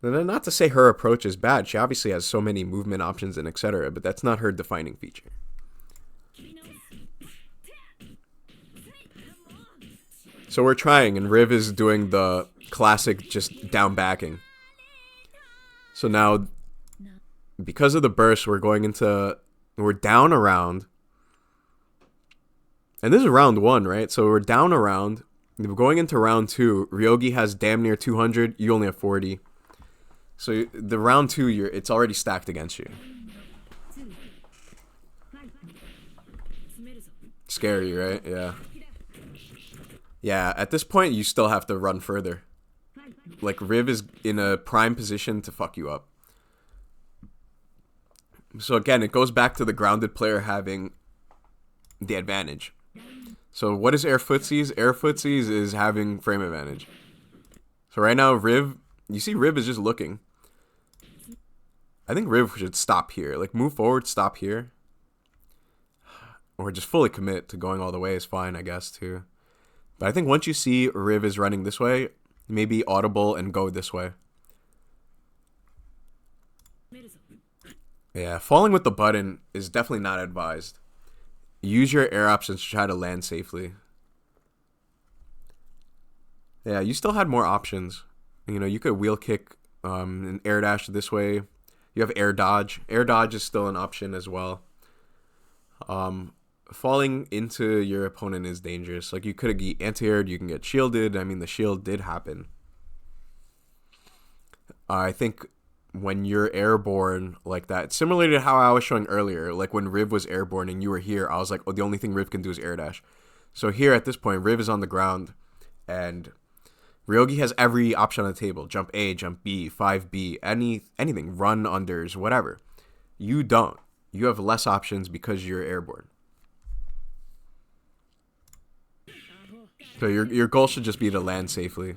A: And then, not to say her approach is bad. She obviously has so many movement options and etc., but that's not her defining feature. So we're trying, and Riv is doing the classic just down backing. So now, because of the burst, we're down a round. And this is round 1, right? So we're down a round. We're going into round 2. Ryogi has damn near 200. You only have 40. So the round 2, it's already stacked against you. Scary, right? Yeah. Yeah, at this point, you still have to run further. Like, Riv is in a prime position to fuck you up. So again, it goes back to the grounded player having the advantage. So what is air footsies? Air footsies is having frame advantage. So right now, Riv, you see Riv is just looking. I think Riv should stop here. Like, move forward, stop here. Or just fully commit to going all the way is fine, I guess, too. But I think once you see Riv is running this way, maybe audible and go this way. Yeah, falling with the button is definitely not advised. Use your air options to try to land safely. Yeah, you still had more options. You know, you could wheel kick and air dash this way. You have air dodge. Air dodge is still an option as well. Falling into your opponent is dangerous. Like, you could get anti-aired, you can get shielded. I mean, the shield did happen. I think when you're airborne like that, similar to how I was showing earlier, like when Riv was airborne and you were here, I was like, oh, the only thing Riv can do is air dash. So here at this point, Riv is on the ground and Ryogi has every option on the table. Jump A, jump B, 5B, anything, run unders, whatever. You don't. You have less options because you're airborne. So your goal should just be to land safely.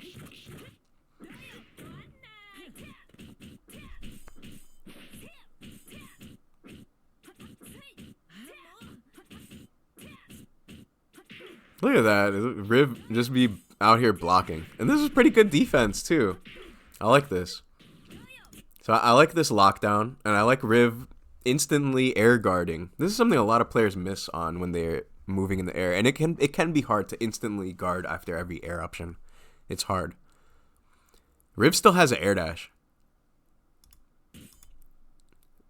A: Look at that. Riv just be out here blocking. And this is pretty good defense, too. I like this. So I like this lockdown. And I like Riv instantly air guarding. This is something a lot of players miss on when they're moving in the air. And it can be hard to instantly guard after every air option. It's hard. Riv still has an air dash.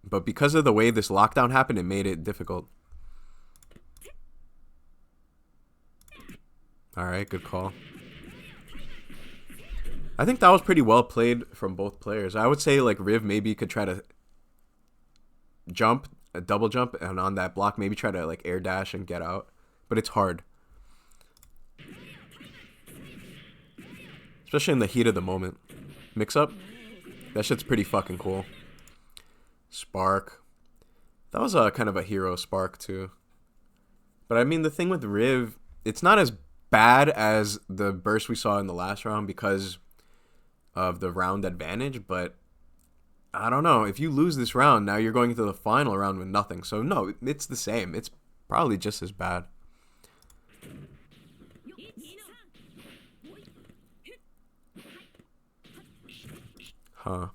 A: But because of the way this lockdown happened, it made it difficult. Alright, good call. I think that was pretty well played from both players. I would say, like, Riv maybe could try to jump, a double jump, and on that block, maybe try to, like, air dash and get out. But it's hard. Especially in the heat of the moment. Mix up? That shit's pretty fucking cool. Spark. That was a kind of a hero spark, too. But, I mean, the thing with Riv, it's not as bad as the burst we saw in the last round because of the round advantage, but I don't know. If you lose this round, now you're going into the final round with nothing. So no, it's the same. It's probably just as bad. Huh.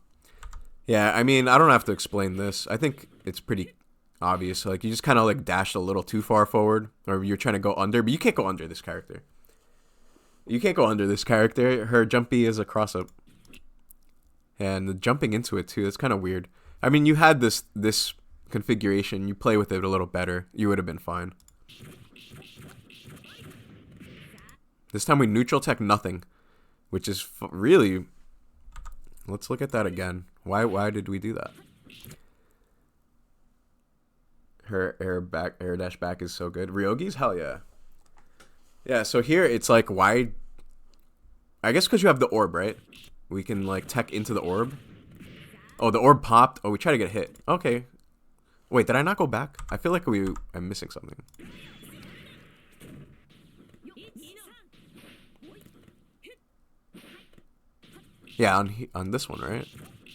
A: Yeah, I mean, I don't have to explain this. I think it's pretty obvious. Like, you just kind of, like, dashed a little too far forward. Or you're trying to go under. But you can't go under this character. You can't go under this character. Her jump B is a cross-up. And the jumping into it, too. It's kind of weird. I mean, you had this configuration. You play with it a little better. You would have been fine. This time we neutral tech nothing. Which is really... Let's look at that again. Why did we do that? Her air dash back is so good. Ryogi's? Hell yeah. Yeah, so here it's like, why... I guess because you have the orb, right? We can, like, tech into the orb. Oh, the orb popped. Oh, we try to get hit. Okay. Wait, did I not go back? I feel like I'm missing something. Yeah, on this one, right?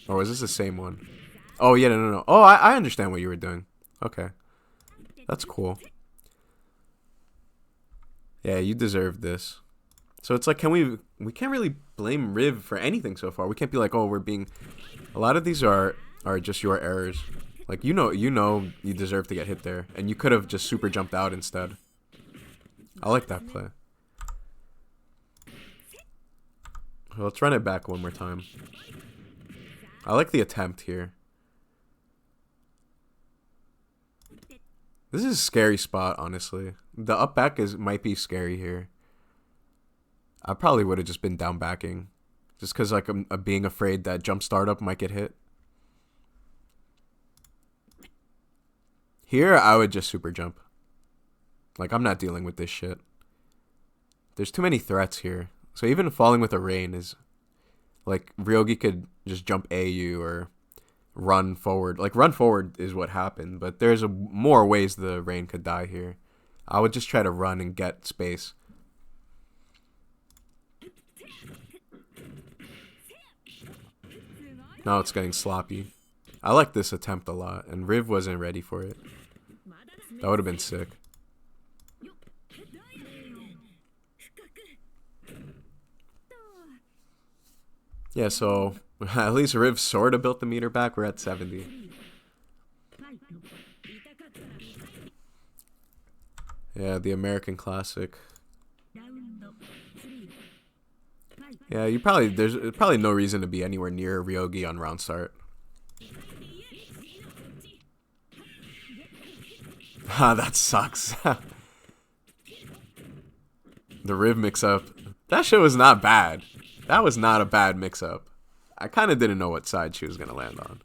A: Or was this the same one? Oh, yeah, no. Oh, I understand what you were doing. Okay. That's cool. Yeah, you deserve this. So it's like, we can't really blame Riv for anything so far. We can't be like, oh, we're being... A lot of these are just your errors. Like, you know you deserve to get hit there. And you could have just super jumped out instead. I like that play. Well, let's run it back one more time. I like the attempt here. This is a scary spot, honestly. The up back might be scary here. I probably would have just been down backing. Just because, like, I'm being afraid that jump startup might get hit. Here, I would just super jump. Like, I'm not dealing with this shit. There's too many threats here. So even falling with a rain is... Like, Ryogi could just jump AU or run forward. Like, run forward is what happened. But there's more ways the rain could die here. I would just try to run and get space. Now it's getting sloppy. I like this attempt a lot. And Riv wasn't ready for it. That would have been sick. Yeah, so at least Riv sort of built the meter back. We're at 70. Yeah, the American Classic. Yeah, there's probably no reason to be anywhere near Ryogi on round start. That sucks. The Riv mix-up. That shit was not bad. That was not a bad mix-up. I kind of didn't know what side she was going to land on.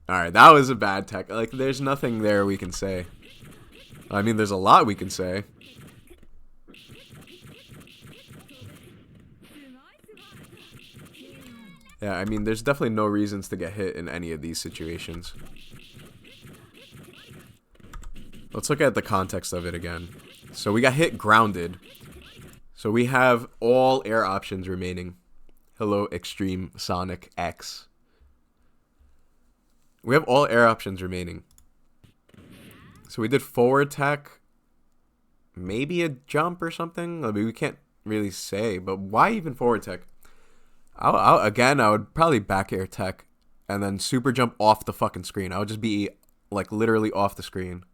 A: Alright, that was a bad tech. Like, there's nothing there we can say. I mean, there's a lot we can say. Yeah, I mean, there's definitely no reasons to get hit in any of these situations. Let's look at the context of it again. So we got hit grounded. So we have all air options remaining. Hello, Extreme Sonic X. We have all air options remaining. So we did forward tech. Maybe a jump or something. I mean, we can't really say. But why even forward tech? Again, I would probably back air tech. And then super jump off the fucking screen. I would just be, like, literally off the screen.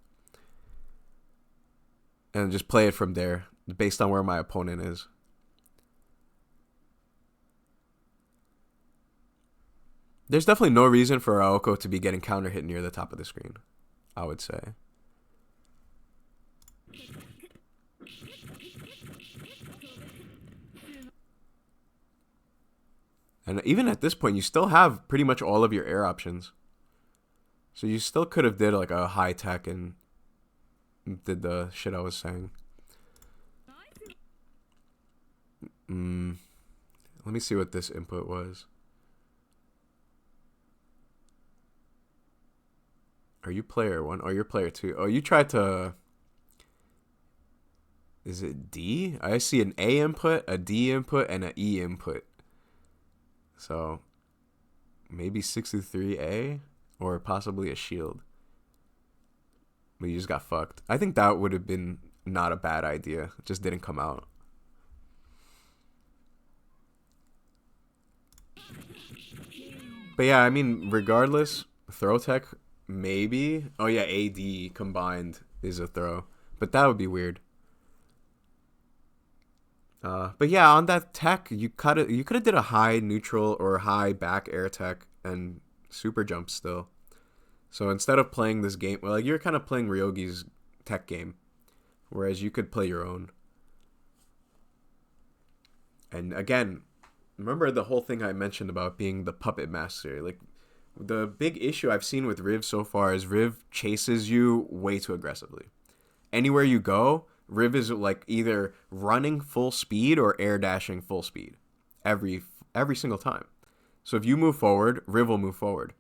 A: And just play it from there. Based on where my opponent is. There's definitely no reason for Aoko to be getting counter hit near the top of the screen, I would say. And even at this point, you still have pretty much all of your air options. So you still could have did like a high tech and did the shit I was saying. Let me see what this input was. Are you player 1? Oh, you're player 2. Oh, you tried to... Is it D? I see an A input, a D input, and an E input. So, maybe 63A? Or possibly a shield. But you just got fucked. I think that would have been not a bad idea. It just didn't come out. But yeah, I mean, regardless, throw tech, maybe. Oh yeah, AD combined is a throw. But that would be weird. But yeah, on that tech, you could have did a high neutral or high back air tech and super jump still. So instead of playing this game, well, like you're kind of playing Ryogi's tech game, whereas you could play your own. And again, remember the whole thing I mentioned about being the puppet master. Like the big issue I've seen with Riv so far is Riv chases you way too aggressively. Anywhere you go, Riv is like either running full speed or air dashing full speed every single time. So if you move forward, Riv will move forward.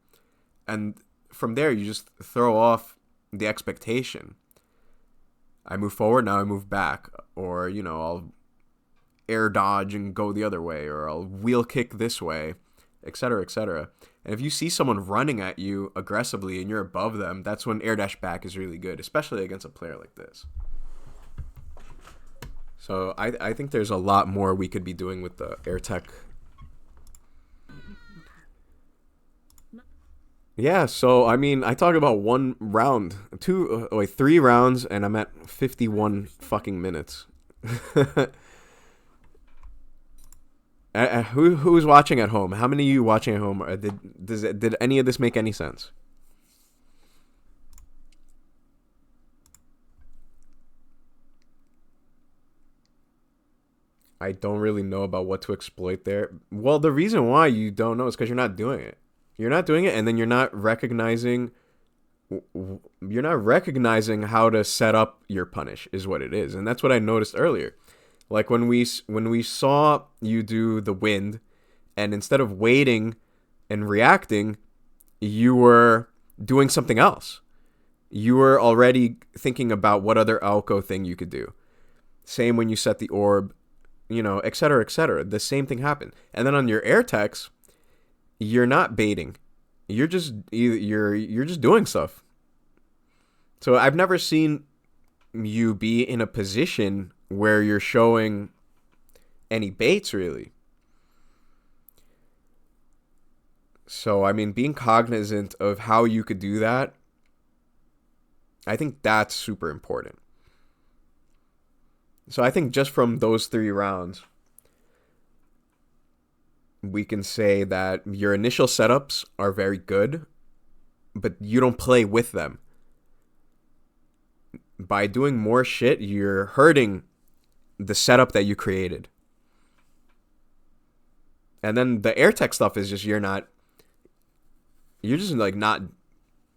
A: And from there, you just throw off the expectation. I move forward, now I move back. Or, you know, I'll air dodge and go the other way. Or I'll wheel kick this way, etc., etc. And if you see someone running at you aggressively and you're above them, that's when air dash back is really good, especially against a player like this. So I think there's a lot more we could be doing with the air tech. Yeah, so I mean, I talked about 1 round, 3 rounds, and I'm at 51 fucking minutes. Who's watching at home? How many of you watching at home? Did any of this make any sense? I don't really know about what to exploit there. Well, the reason why you don't know is because you're not doing it. You're not doing it, and then you're not recognizing how to set up your punish is what it is. And that's what I noticed earlier. Like when we saw you do the wind, and instead of waiting and reacting, you were doing something else. You were already thinking about what other Aoko thing you could do. Same when you set the orb, you know, etc., etc. The same thing happened. And then on your air techs, you're not baiting. You're just doing stuff. So I've never seen you be in a position where you're showing any baits really. So I mean, being cognizant of how you could do that, I think that's super important. So I think just from those 3 rounds, we can say that your initial setups are very good, but you don't play with them. By doing more shit, you're hurting the setup that you created. And then the air tech stuff is just you're just like not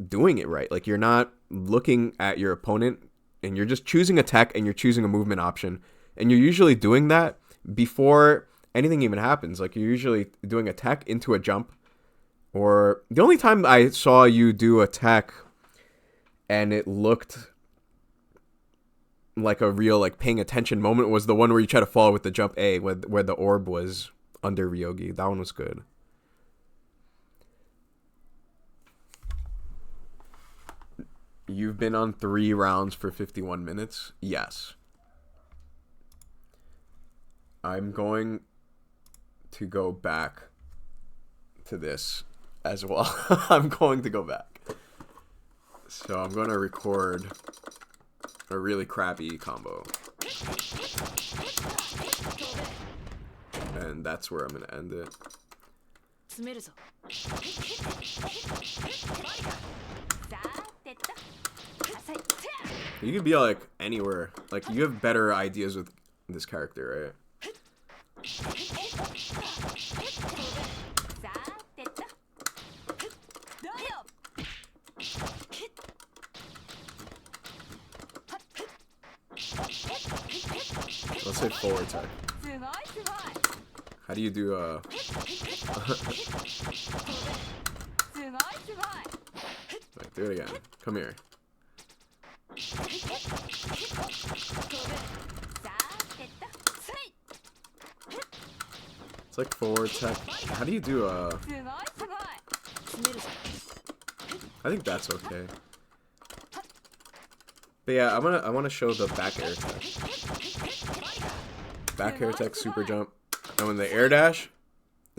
A: doing it right. Like you're not looking at your opponent and you're just choosing a tech and you're choosing a movement option. And you're usually doing that before anything even happens. Like you're usually doing a tech into a jump. Or the only time I saw you do a tech and it looked like a real like paying attention moment was the one where you try to follow with the jump A where the orb was under Ryogi. That one was good. You've been on 3 rounds for 51 minutes? Yes. I'm going to go back to this as well. I'm going to go back. So I'm going to record a really crappy combo. And that's where I'm going to end it. You could be like anywhere. Like you have better ideas with this character, right? Let's say forward tech. How do you do Wait, do it again. Come here. It's like forward tech. How do you do I think that's okay. But yeah, I wanna show the back air tech. Back air tech super jump. And when the air dash,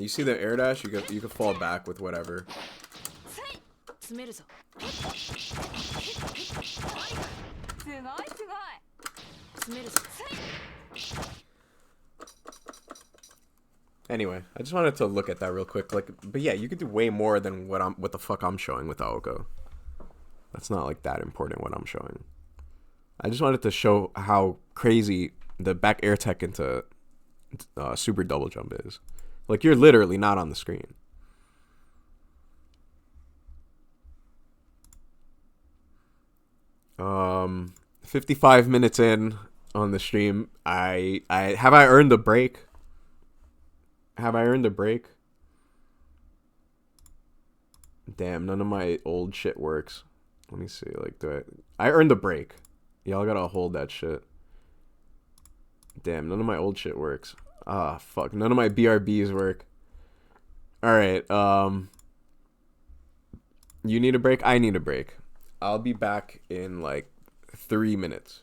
A: You see the air dash? You can fall back with whatever. Anyway, I just wanted to look at that real quick. Like, but yeah, you could do way more than what the fuck I'm showing with Aoko. That's not like that important what I'm showing. I just wanted to show how crazy the back air tech into super double jump is. Like, you're literally not on the screen. Um, 55 minutes in on the stream. I earned a break? Have I earned a break? Damn, none of my old shit works. Let me see. Like, I earned a break. Y'all gotta hold that shit. Damn, none of my old shit works. Ah, fuck. None of my BRBs work. Alright, you need a break? I need a break. I'll be back in, like, 3 minutes.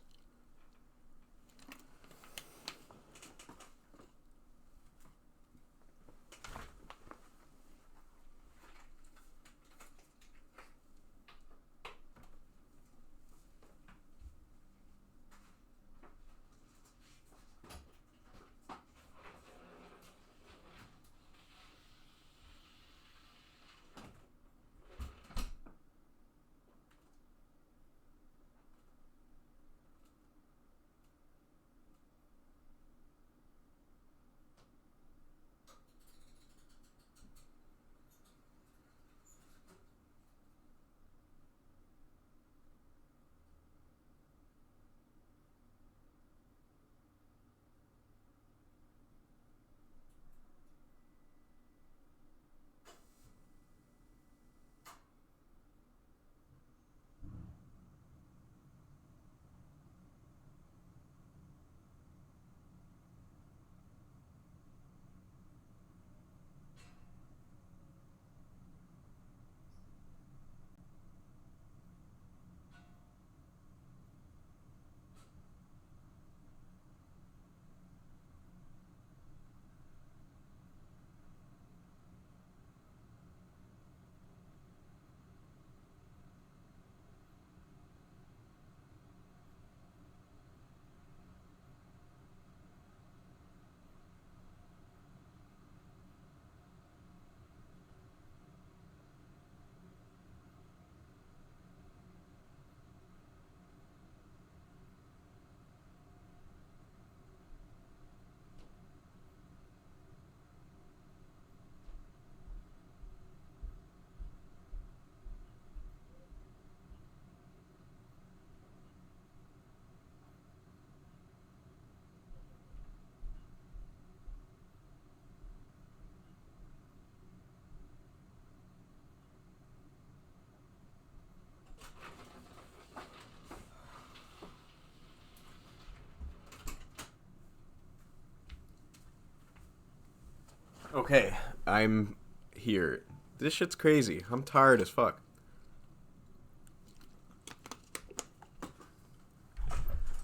A: Okay, I'm here. This shit's crazy. I'm tired as fuck.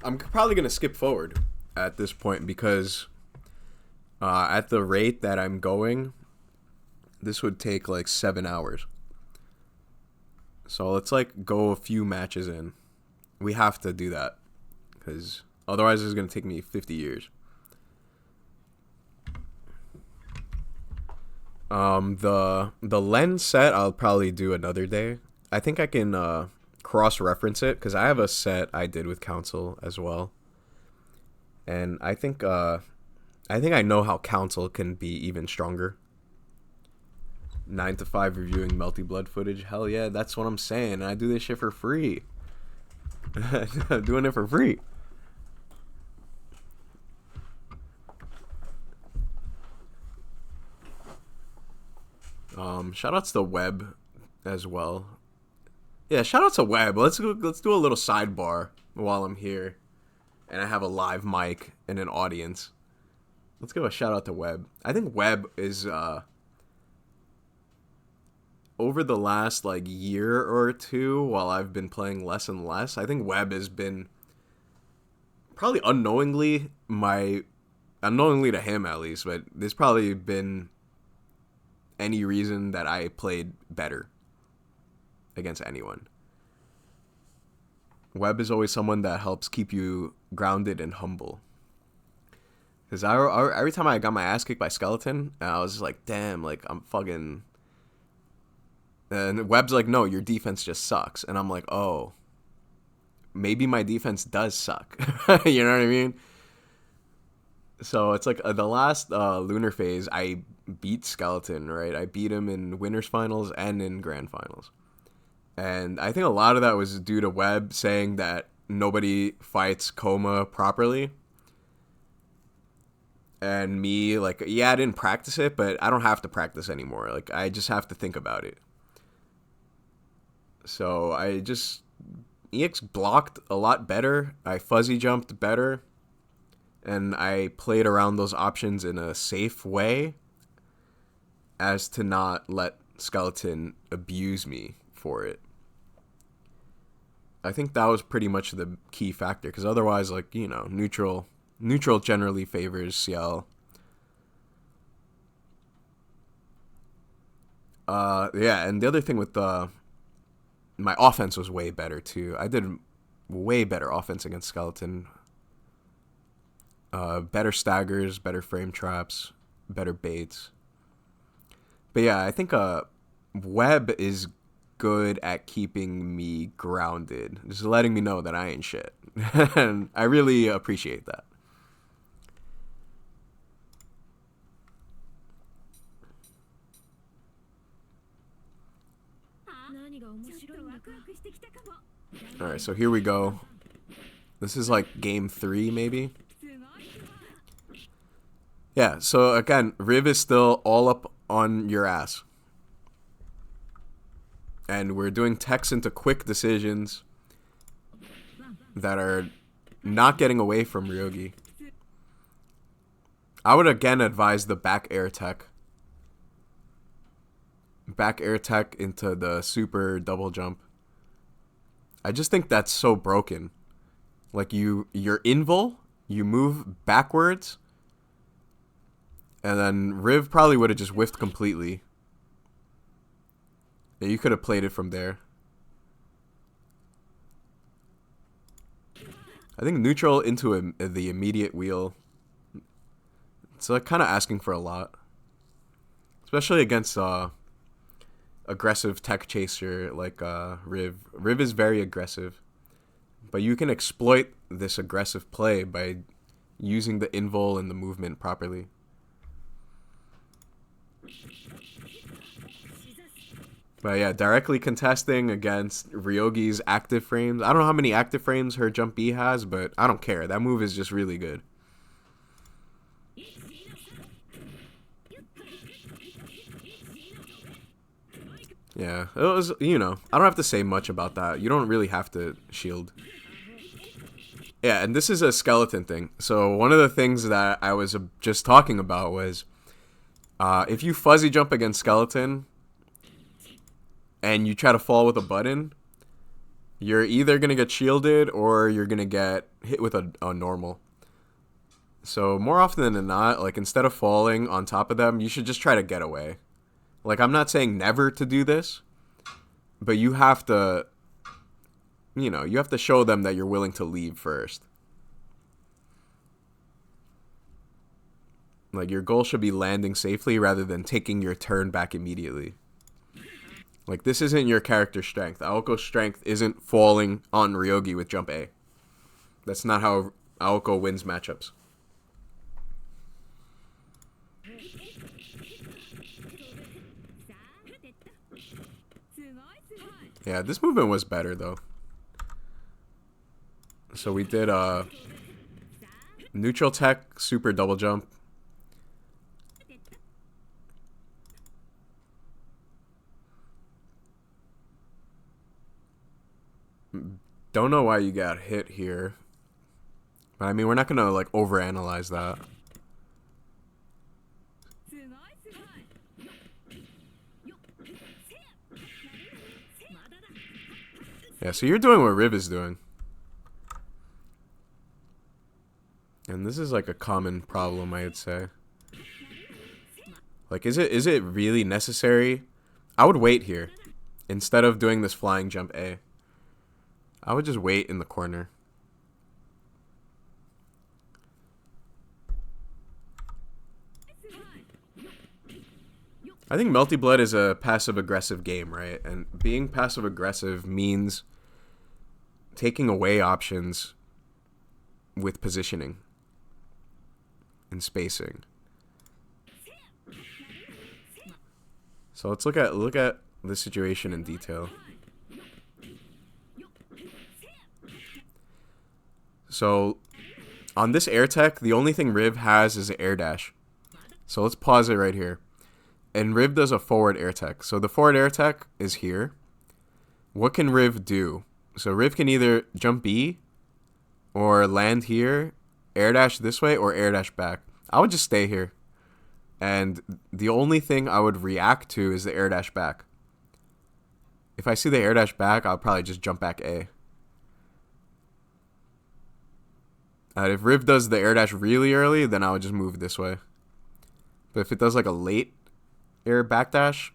A: I'm probably gonna skip forward at this point because at the rate that I'm going, this would take like 7 hours. So let's like go a few matches in. We have to do that because otherwise it's gonna take me 50 years. The lens set I'll probably do another day. I think I can cross-reference it because I have a set I did with Council as well, and I think I know how Council can be even stronger. 9 to 5 reviewing Melty Blood footage. Hell yeah, that's what I'm saying. I do this shit for free. I'm doing it for free. Shoutouts to Web as well. Yeah, shoutouts to Web. Let's do a little sidebar while I'm here, and I have a live mic and an audience. Let's give a shout out to Web. I think Web is over the last like year or two, while I've been playing less and less, I think Web has been probably unknowingly to him at least, but there's probably been any reason that I played better against anyone. Webb is always someone that helps keep you grounded and humble. Because every time I got my ass kicked by Skeleton, I was just like, damn, like, I'm fucking... And Webb's like, no, your defense just sucks. And I'm like, oh, maybe my defense does suck. You know what I mean? So it's like the last lunar phase, I beat Skeleton, right? I beat him in winners finals and in grand finals. And I think a lot of that was due to Webb saying that nobody fights Coma properly. And me, like, yeah, I didn't practice it, but I don't have to practice anymore. Like, I just have to think about it. So I just... EX blocked a lot better. I fuzzy jumped better. And I played around those options in a safe way as to not let Skeleton abuse me for it. I think that was pretty much the key factor, because otherwise, like, you know, neutral generally favors Ciel. Yeah, and the other thing with my offense was way better too. I did way better offense against Skeleton. Better staggers, better frame traps, better baits. But yeah, I think Webb is good at keeping me grounded, just letting me know that I ain't shit. And I really appreciate that. Alright, so here we go. This is like game 3, maybe? Yeah, so again, Riv is still all up on your ass. And we're doing techs into quick decisions that are not getting away from Ryogi. I would again advise the back air tech. Back air tech into the super double jump. I just think that's so broken. Like, your invul, you move backwards, and then Riv probably would have just whiffed completely. Yeah, you could have played it from there. I think neutral into the immediate wheel. It's like kind of asking for a lot. Especially against aggressive tech chaser like Riv. Riv is very aggressive. But you can exploit this aggressive play by using the invul and the movement properly. But yeah, directly contesting against Ryogi's active frames. I don't know how many active frames her jump B has, but I don't care. That move is just really good. Yeah, it was, you know, I don't have to say much about that. You don't really have to shield. Yeah, and this is a Skeleton thing. So one of the things that I was just talking about was if you fuzzy jump against Skeleton and you try to fall with a button, you're either going to get shielded or you're going to get hit with a normal. So more often than not, like, instead of falling on top of them, you should just try to get away. Like, I'm not saying never to do this, but you have to, you know, you have to show them that you're willing to leave first. Like, your goal should be landing safely rather than taking your turn back immediately. Like, this isn't your character strength. Aoko's strength isn't falling on Ryogi with jump A. That's not how Aoko wins matchups. Yeah, this movement was better, though. So we did neutral tech, super double jump. Don't know why you got hit here. But I mean, we're not going to, like, overanalyze that. Yeah, so you're doing what Riv is doing. And this is like a common problem, I would say. Like, is it really necessary? I would wait here. Instead of doing this flying jump A. I would just wait in the corner. I think Melty Blood is a passive-aggressive game, right? And being passive-aggressive means taking away options with positioning and spacing. So let's look at the situation in detail. So on this air tech, the only thing Riv has is an air dash. So let's pause it right here. And Riv does a forward air tech. So the forward air tech is here. What can Riv do? So Riv can either jump B or land here, air dash this way, or air dash back. I would just stay here. And the only thing I would react to is the air dash back. If I see the air dash back, I'll probably just jump back A. If Riv does the air dash really early, then I would just move this way. But if it does like a late air backdash,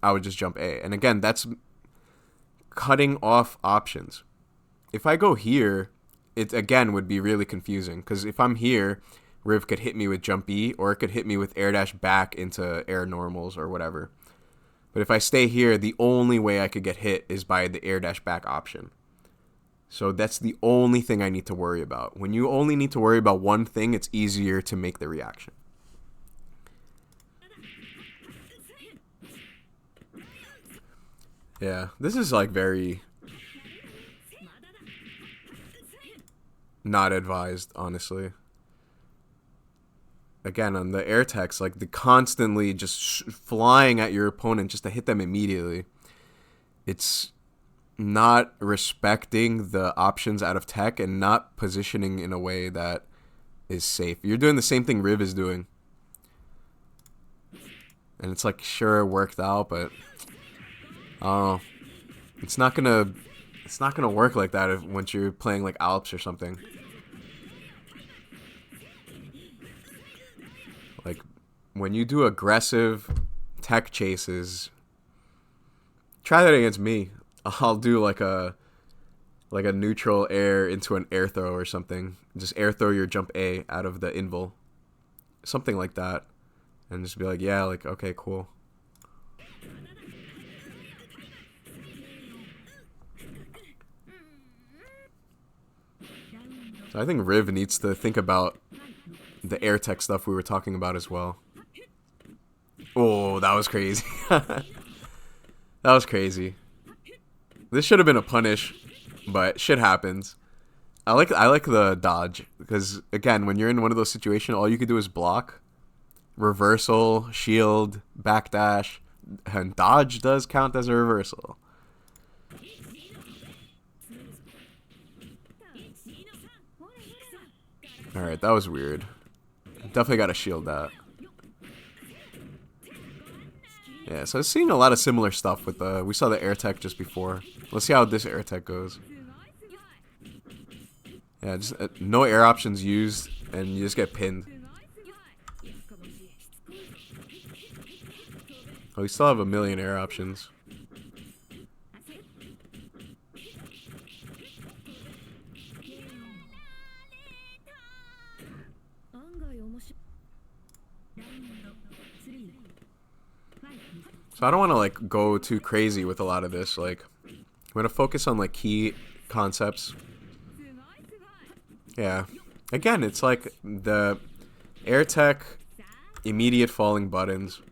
A: I would just jump A. And again, that's cutting off options. If I go here, it again would be really confusing. Because if I'm here, Riv could hit me with jump B, or it could hit me with air dash back into air normals or whatever. But if I stay here, the only way I could get hit is by the air dash back option. So that's the only thing I need to worry about. When you only need to worry about one thing, it's easier to make the reaction. Yeah, this is like very not advised, honestly. Again, on the air techs, like the constantly just flying at your opponent just to hit them immediately. It's not respecting the options out of tech and not positioning in a way that is safe. You're doing the same thing Riv is doing. And it's like, sure, it worked out, but I don't know. It's not gonna work like that once you're playing like Alps or something. Like when you do aggressive tech chases, try that against me. I'll do like a neutral air into an air throw or something. Just air throw your jump A out of the invul. Something like that. And just be like, yeah, like, okay, cool. So I think Riv needs to think about the air tech stuff we were talking about as well. Oh, that was crazy. That was crazy. This should have been a punish, but shit happens. I like the dodge because again, when you're in one of those situations, all you can do is block, reversal, shield, backdash, and dodge does count as a reversal. All right, that was weird. Definitely got to shield that. Yeah, so I've seen a lot of similar stuff with we saw the air tech just before. Let's see how this air tech goes. Yeah, just no air options used, and you just get pinned. Oh, we still have a million air options. So I don't want to like go too crazy with a lot of this. Like, I'm gonna focus on like key concepts. Yeah. Again, it's like the air tech, immediate falling buttons.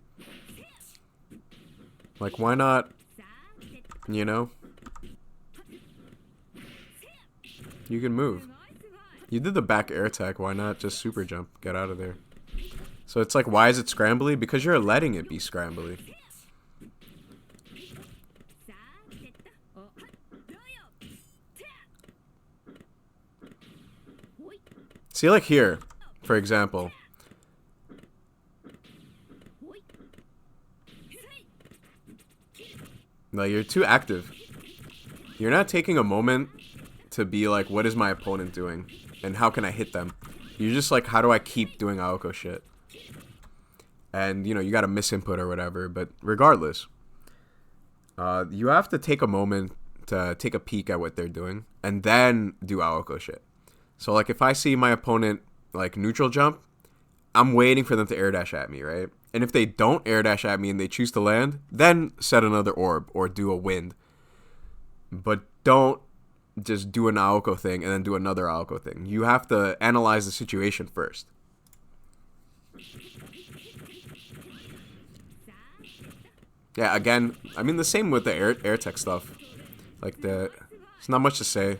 A: Like, why not, you know? You can move. You did the back air tech, why not just super jump? Get out of there. So it's like, why is it scrambly? Because you're letting it be scrambly. See, like here, for example. Like, you're too active. You're not taking a moment to be like, what is my opponent doing? And how can I hit them? You're just like, how do I keep doing Aoko shit? and you got a misinput or whatever. But regardless, you have to take a moment to take a peek at what they're doing and then do Aoko shit. So like if I see my opponent like neutral jump, I'm waiting for them to air dash at me, right? And if they don't air dash at me and they choose to land, then set another orb or do a wind. But don't just do an Aoko thing and then do another Aoko thing. You have to analyze the situation first. Yeah, again, I mean the same with the air tech stuff. Like there's not much to say.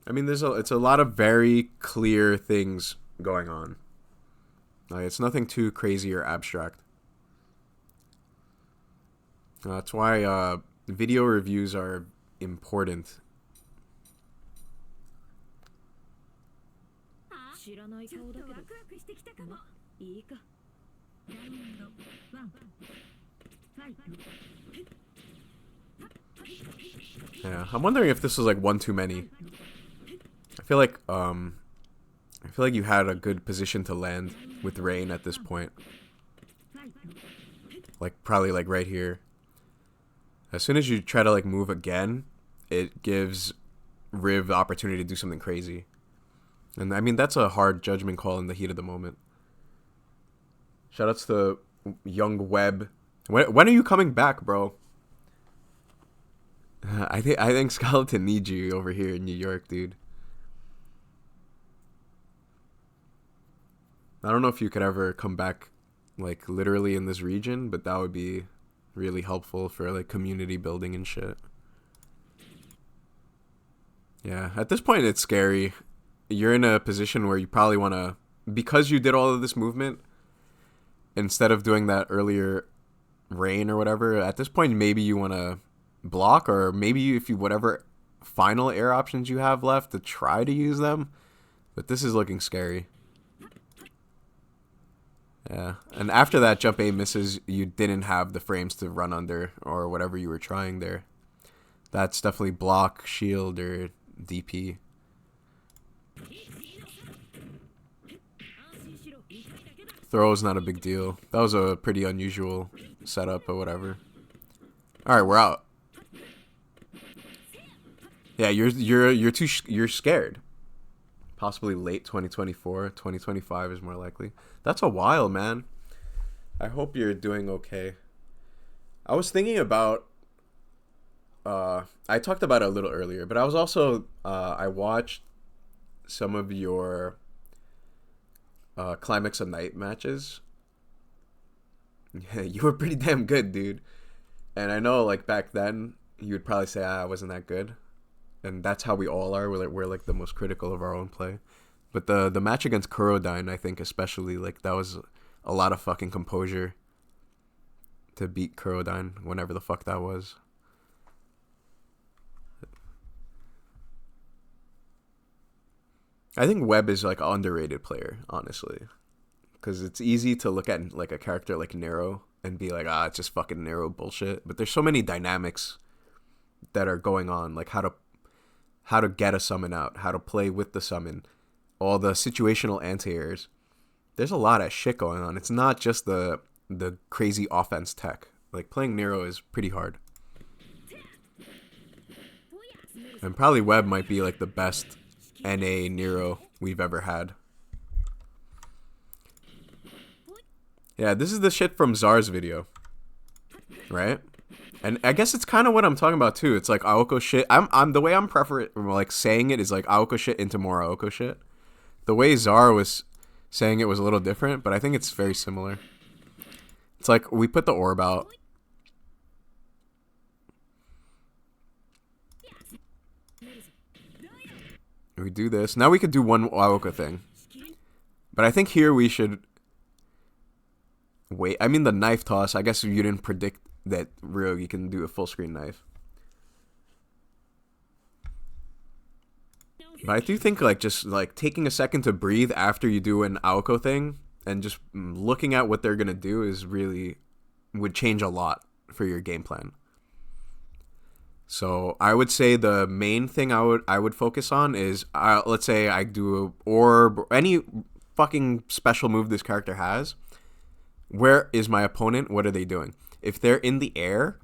A: I mean, it's a lot of very clear things going on. Like, it's nothing too crazy or abstract. That's why video reviews are important. Yeah, I'm wondering if this was like one too many. I feel like you had a good position to land with Rain at this point. Like probably like right here. As soon as you try to like move again, it gives Riv the opportunity to do something crazy. And I mean that's a hard judgment call in the heat of the moment. Shoutouts to Young Web. When are you coming back, bro? I think Skeleton needs you over here in New York, dude. I don't know if you could ever come back, like, literally in this region, but that would be really helpful for, like, community building and shit. Yeah, at this point, it's scary. You're in a position where you probably want to, because you did all of this movement, instead of doing that earlier Rain or whatever, at this point, maybe you want to block, or maybe if you, whatever final air options you have left, to try to use them. But this is looking scary. Yeah, and after that jump A misses, you didn't have the frames to run under or whatever you were trying there. That's definitely block, shield, or DP. Throw is not a big deal. That was a pretty unusual setup or whatever. All right, we're out. Yeah, you're scared. Possibly late 2024, 2025 is more likely. That's a while, man. I hope you're doing okay. I was thinking about, I talked about it a little earlier, but I was also, I watched some of your Climax of Night matches. Yeah, you were pretty damn good, dude. And I know, like, back then, you would probably say, I wasn't that good. And that's how we all are. We're like the most critical of our own play. But the match against Kurodine, I think especially, like, that was a lot of fucking composure to beat Kurodine, whenever the fuck that was. I think Webb is like an underrated player, honestly. Because it's easy to look at like a character like Nero and be like, it's just fucking Nero bullshit. But there's so many dynamics that are going on, like how to get a summon out, how to play with the summon, all the situational anti-airs. There's a lot of shit going on. It's not just the crazy offense tech. Like, playing Nero is pretty hard. And probably Webb might be like the best NA Nero we've ever had. Yeah, this is the shit from Czar's video, right? And I guess it's kind of what I'm talking about too. It's like Aoko shit. I'm the way I'm like saying it is like Aoko shit into more Aoko shit. The way Czar was saying it was a little different, but I think it's very similar. It's like we put the orb out. We do this. Now we could do one Aoko thing. But I think here we should wait. I mean, the knife toss, I guess you didn't predict that Ryogi can do a full screen knife. But I do think like just like taking a second to breathe after you do an Aoko thing and just looking at what they're gonna do is really would change a lot for your game plan. So I would say the main thing I would focus on is, let's say I do a orb or any fucking special move this character has. Where is my opponent? What are they doing? If they're in the air,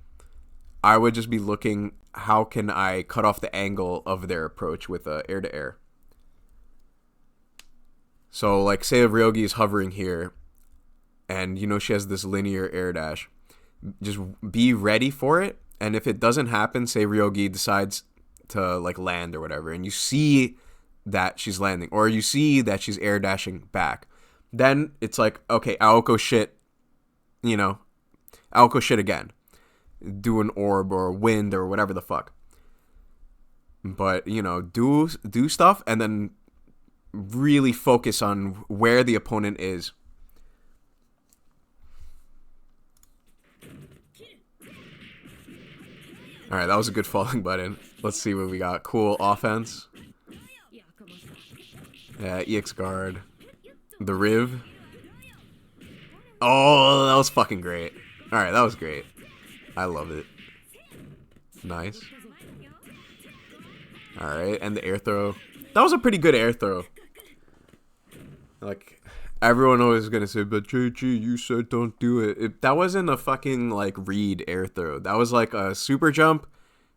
A: I would just be looking, how can I cut off the angle of their approach with air to air? So like say if Ryogi is hovering here and you know she has this linear air dash, just be ready for it. And if it doesn't happen, say Ryogi decides to like land or whatever, and you see that she's landing or you see that she's air dashing back, then it's like, okay, Aoko shit, you know, Aoko shit again. Do an orb or a wind or whatever the fuck. But, you know, do stuff and then really focus on where the opponent is. Alright, that was a good falling button. Let's see what we got. Cool offense. Yeah, EX guard. The Riv. Oh, that was fucking great. Alright, that was great. I love it. Nice. Alright, and the air throw. That was a pretty good air throw. Like, everyone always gonna say, but JG, you said don't do it. That wasn't a fucking, like, read air throw. That was like a super jump.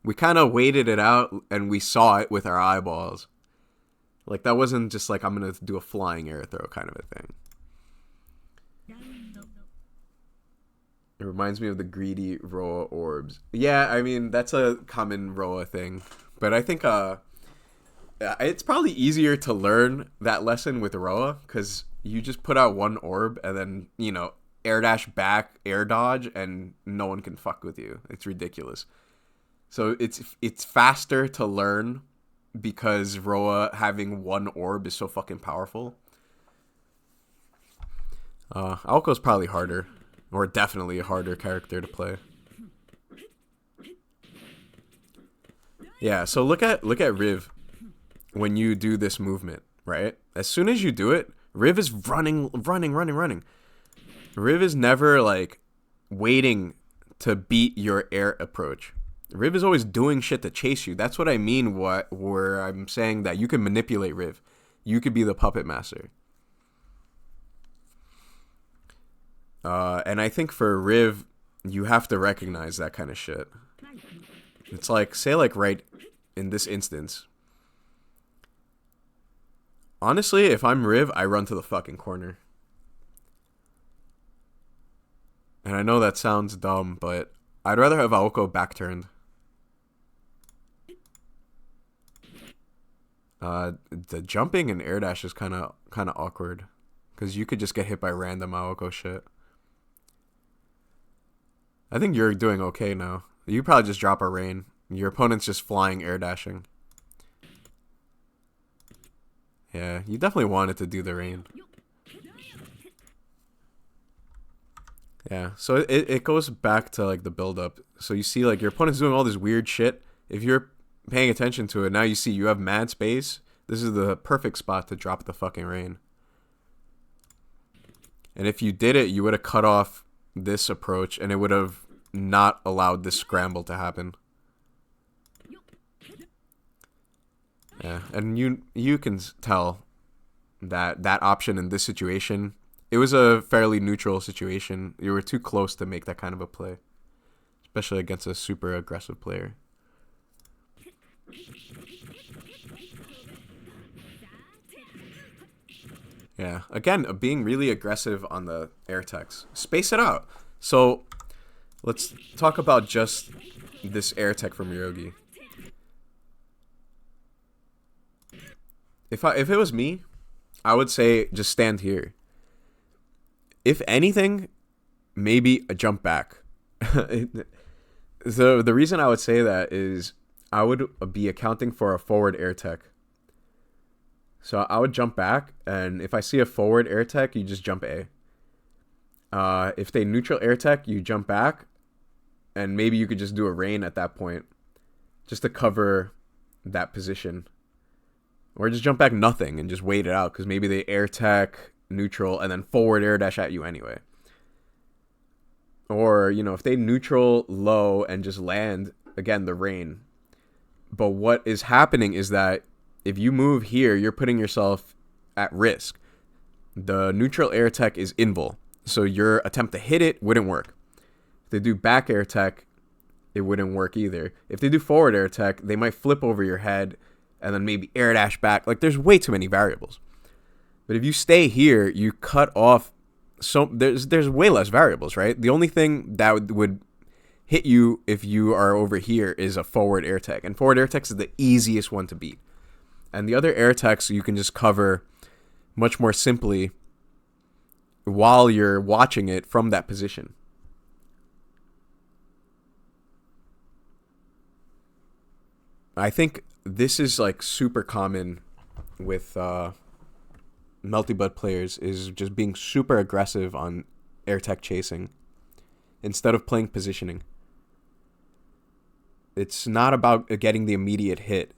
A: We kind of waited it out, and we saw it with our eyeballs. Like, that wasn't just like, I'm gonna do a flying air throw kind of a thing. It reminds me of the greedy Roa orbs. Yeah, I mean, that's a common Roa thing. But I think it's probably easier to learn that lesson with Roa, because you just put out one orb and then, you know, air dash back, air dodge, and no one can fuck with you. It's ridiculous. So it's faster to learn because Roa having one orb is so fucking powerful. Aoko's probably harder. Or definitely a harder character to play. Yeah, so look at Riv when you do this movement, right? As soon as you do it, Riv is running. Riv is never like waiting to beat your air approach. Riv is always doing shit to chase you. That's what I mean where I'm saying that you can manipulate Riv. You could be the puppet master. And I think for Riv, you have to recognize that kind of shit. It's like, say like right in this instance. Honestly, if I'm Riv, I run to the fucking corner. And I know that sounds dumb, but I'd rather have Aoko back turned. The jumping and air dash is kind of awkward. Because you could just get hit by random Aoko shit. I think you're doing okay now. You probably just drop a rain. Your opponent's just flying air dashing. Yeah, you definitely wanted to do the rain. Yeah, so it goes back to like the build up. So you see like your opponent's doing all this weird shit. If you're paying attention to it, now you see you have mad space. This is the perfect spot to drop the fucking rain. And if you did it, you would have cut off this approach, and it would have not allowed this scramble to happen. Yeah, and you can tell that option in this situation, it was a fairly neutral situation. You were too close to make that kind of a play, especially against a super aggressive player. Yeah, again, being really aggressive on the air techs. Space it out. So, let's talk about just this air tech from Ryogi. If it was me, I would say just stand here. If anything, maybe a jump back. The reason I would say that is I would be accounting for a forward air tech. So I would jump back, and if I see a forward air tech, you just jump A. If they neutral air tech, you jump back, and maybe you could just do a rain at that point, just to cover that position. Or just jump back nothing and just wait it out, because maybe they air tech, neutral, and then forward air dash at you anyway. Or, you know, if they neutral low and just land, again, the rain. But what is happening is that if you move here, you're putting yourself at risk. The neutral air tech is invul, so your attempt to hit it wouldn't work. If they do back air tech, it wouldn't work either. If they do forward air tech, they might flip over your head and then maybe air dash back. Like, there's way too many variables. But if you stay here, you cut off. So there's way less variables, right? The only thing that would hit you if you are over here is a forward air tech, and forward air tech is the easiest one to beat. And the other air techs you can just cover much more simply while you're watching it from that position. I think this is like super common with Melty Blood players, is just being super aggressive on air tech chasing instead of playing positioning. It's not about getting the immediate hit.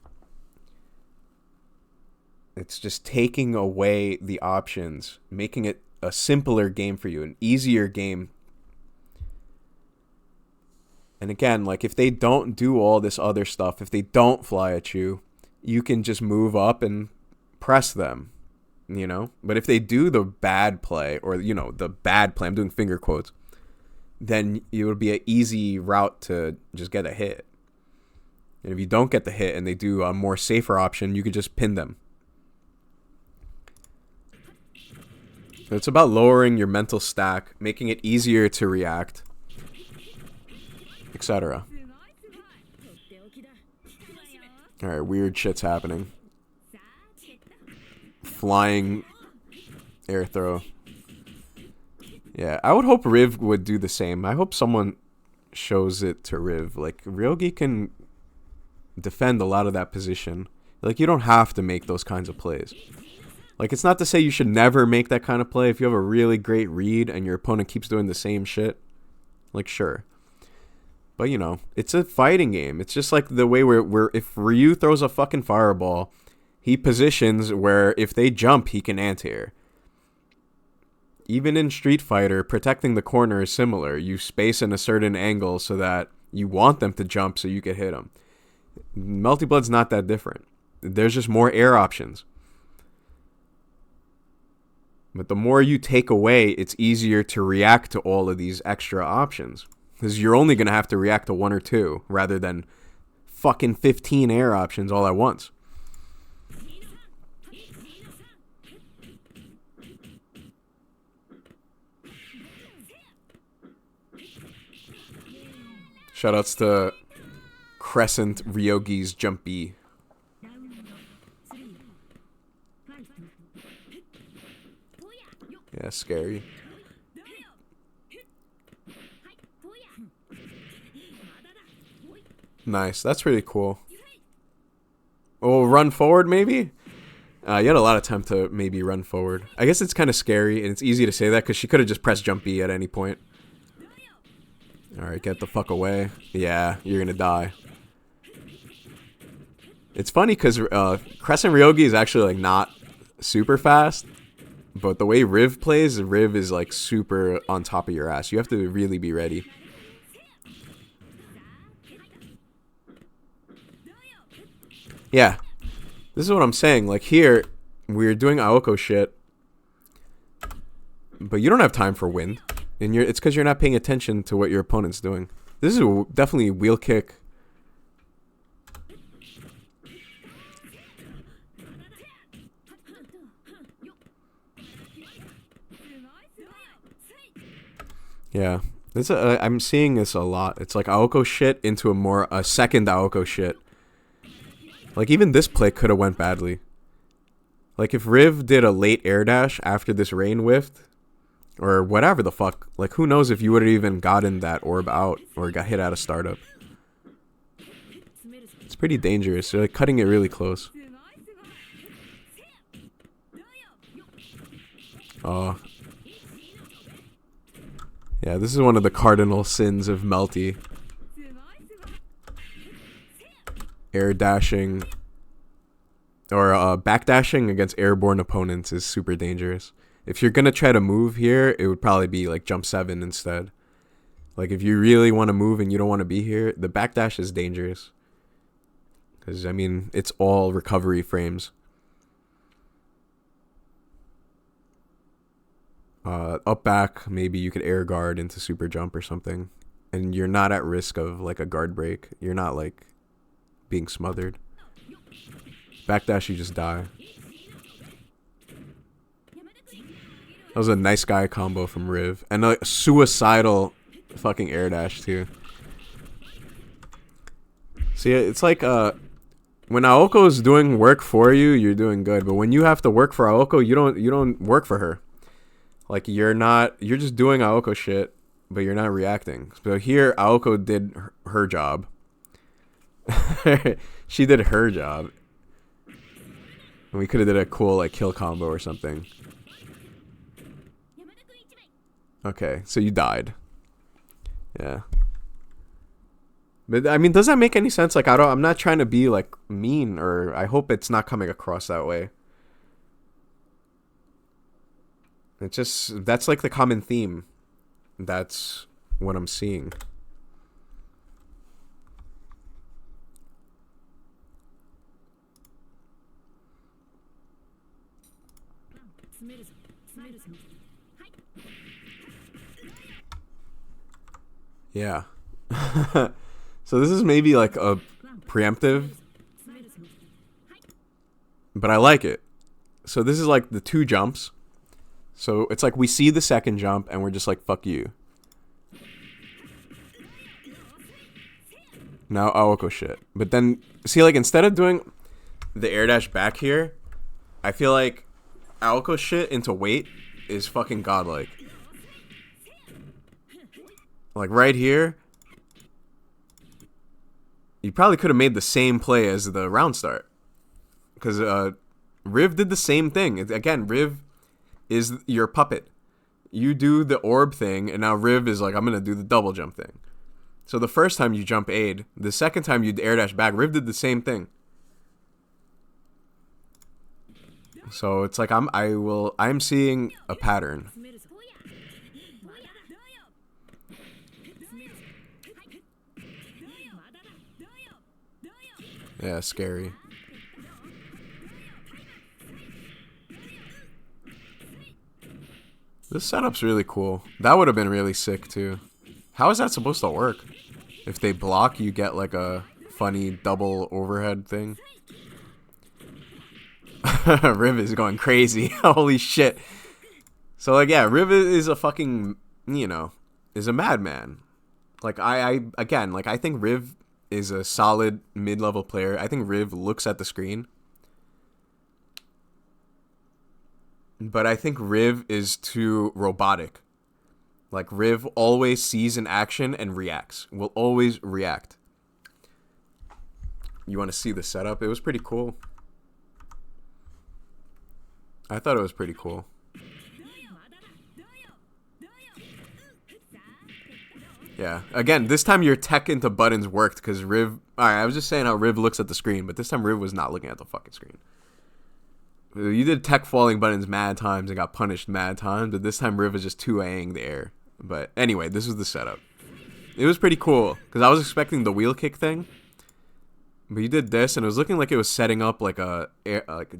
A: It's just taking away the options, making it a simpler game for you, an easier game. And again, like, if they don't do all this other stuff, if they don't fly at you, you can just move up and press them, you know? But if they do the bad play, or, you know, the bad play, I'm doing finger quotes, then it would be an easy route to just get a hit. And if you don't get the hit and they do a more safer option, you could just pin them. It's about lowering your mental stack, making it easier to react, etc. Alright, weird shit's happening. Flying air throw. Yeah, I would hope Riv would do the same. I hope someone shows it to Riv. Like, Ryogi can defend a lot of that position. Like, you don't have to make those kinds of plays. Like, it's not to say you should never make that kind of play. If you have a really great read and your opponent keeps doing the same shit, like, sure. But, you know, it's a fighting game. It's just like the way where if Ryu throws a fucking fireball, he positions where if they jump, he can anti-air. Even in Street Fighter, protecting the corner is similar. You space in a certain angle so that you want them to jump so you can hit them. Melty Blood's not that different. There's just more air options. But the more you take away, it's easier to react to all of these extra options. Because you're only going to have to react to one or two, rather than fucking 15 air options all at once. Shoutouts to Crescent Ryogi's Jump B. Yeah, scary. Nice. That's really cool. Oh, run forward maybe? You had a lot of time to maybe run forward. I guess it's kind of scary, and it's easy to say that because she could have just pressed jump B at any point. Alright, get the fuck away. Yeah, you're gonna die. It's funny because Crescent Ryogi is actually like not super fast. But the way Riv plays, Riv is like super on top of your ass. You have to really be ready. Yeah. This is what I'm saying. Like, here, we're doing Aoko shit. But you don't have time for wind. And it's because you're not paying attention to what your opponent's doing. This is definitely a wheel kick. Yeah, I'm seeing this a lot. It's like Aoko shit into a second Aoko shit. Like, even this play could have went badly. Like, if Riv did a late air dash after this rain whiffed, or whatever the fuck, like, who knows if you would have even gotten that orb out or got hit out of startup. It's pretty dangerous. They're like cutting it really close. Oh. Yeah, this is one of the cardinal sins of Melty. Air dashing or back dashing against airborne opponents is super dangerous. If you're gonna try to move here, it would probably be like jump 7 instead. Like, if you really want to move and you don't want to be here, the backdash is dangerous. Because, I mean, it's all recovery frames. Up back, maybe you could air guard into super jump or something. And you're not at risk of, like, a guard break. You're not, like, being smothered. Backdash, you just die. That was a nice guy combo from Riv. And a suicidal fucking air dash, too. See, it's like, when Aoko's doing work for you, you're doing good. But when you have to work for Aoko, you don't work for her. Like, you're just doing Aoko shit, but you're not reacting. So here, Aoko did her job. She did her job. And we could have did a cool, like, kill combo or something. Okay, so you died. Yeah. But, I mean, does that make any sense? Like, I'm not trying to be, like, mean, or I hope it's not coming across that way. It's just, that's like the common theme. That's what I'm seeing. Yeah. So this is maybe like a preemptive, but I like it. So this is like the 2 jumps. So it's like we see the second jump and we're just like, fuck you. Now Aoko shit. But then, see, like, instead of doing the air dash back here, I feel like Aoko shit into weight is fucking godlike. Like, right here, you probably could have made the same play as the round start. Because Riv did the same thing. Again, Riv is your puppet. You do the orb thing, and now Riv is like, I'm going to do the double jump thing. So the first time you jump aid, the second time you air dash back, Riv did the same thing. So it's like I'm seeing a pattern. Yeah, scary. This setup's really cool. That would have been really sick too. How is that supposed to work? If they block, you get like a funny double overhead thing. Riv is going crazy. Holy shit. So like, yeah, Riv is a fucking, is a madman. Like again, like I think Riv is a solid mid-level player. I think Riv looks at the screen. But I think Riv is too robotic. Like, Riv always sees an action and reacts. Will always react. You want to see the setup? It was pretty cool. I thought it was pretty cool. Yeah. Again, this time your tech into buttons worked because Riv... Alright, I was just saying how Riv looks at the screen, but this time Riv was not looking at the fucking screen. You did tech falling buttons mad times and got punished mad times, but this time Riv is just 2Aing the air. But anyway, this was the setup. It was pretty cool because I was expecting the wheel kick thing, but you did this and it was looking like it was setting up like a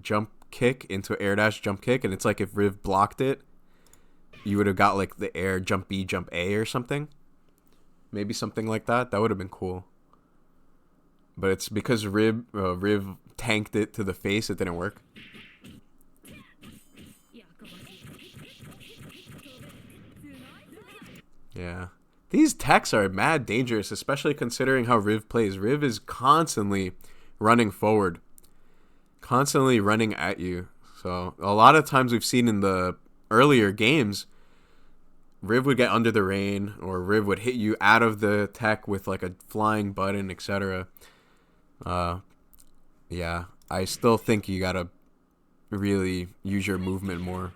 A: jump kick into air dash jump kick, and it's like if Riv blocked it, you would have got like the air jump B jump A or something. Maybe something like that. That would have been cool. But it's because Riv tanked it to the face, it didn't work. Yeah. These techs are mad dangerous, especially considering how Riv plays. Riv is constantly running forward. Constantly running at you. So, a lot of times we've seen in the earlier games, Riv would get under the rain, or Riv would hit you out of the tech with like a flying button, etc. Yeah. I still think you gotta really use your movement more.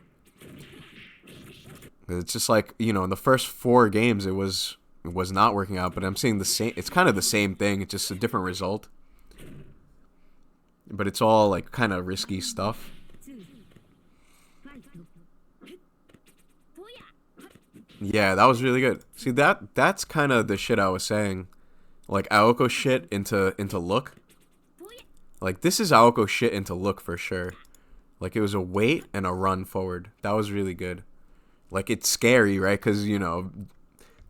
A: It's just like, in the first 4 games it was not working out, but I'm seeing the same. It's kind of the same thing. It's just a different result. But it's all like kind of risky stuff. Yeah, that was really good. See, that's kind of the shit I was saying. Like Aoko shit into look. Like this is Aoko shit into look for sure. Like it was a wait and a run forward. That was really good. Like it's scary, right? Because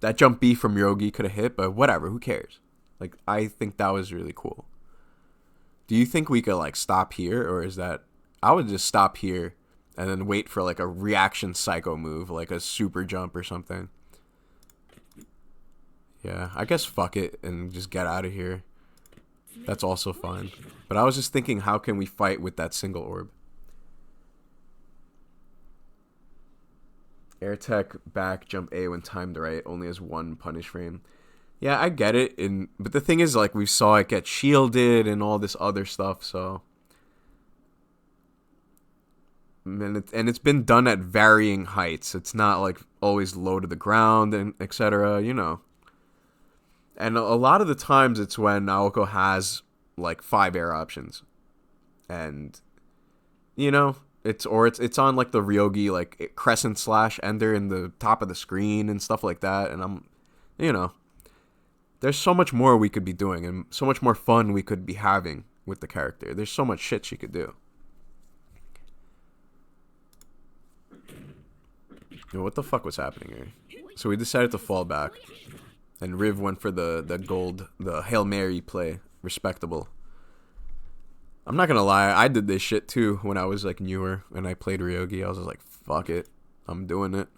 A: that jump B from Yogi could have hit, but whatever. Who cares? Like I think that was really cool. Do you think we could like stop here, or is that? I would just stop here and then wait for like a reaction psycho move, like a super jump or something. Yeah, I guess fuck it and just get out of here. That's also fine. But I was just thinking, how can we fight with that single orb? Air tech back jump A when timed right only has one punish frame. Yeah, I get it. But the thing is, like, we saw it get shielded and all this other stuff, so. And it's been done at varying heights. It's not, like, always low to the ground and etc., And a lot of the times it's when Naoko has, like, 5 air options. And, it's on, like, the Ryogi, like, crescent slash ender in the top of the screen and stuff like that. And I'm. There's so much more we could be doing and so much more fun we could be having with the character. There's so much shit she could do. What the fuck was happening here? So we decided to fall back. And Riv went for the gold, the Hail Mary play. Respectable. I'm not gonna lie, I did this shit too when I was like newer and I played Ryogi. I was just like, fuck it. I'm doing it.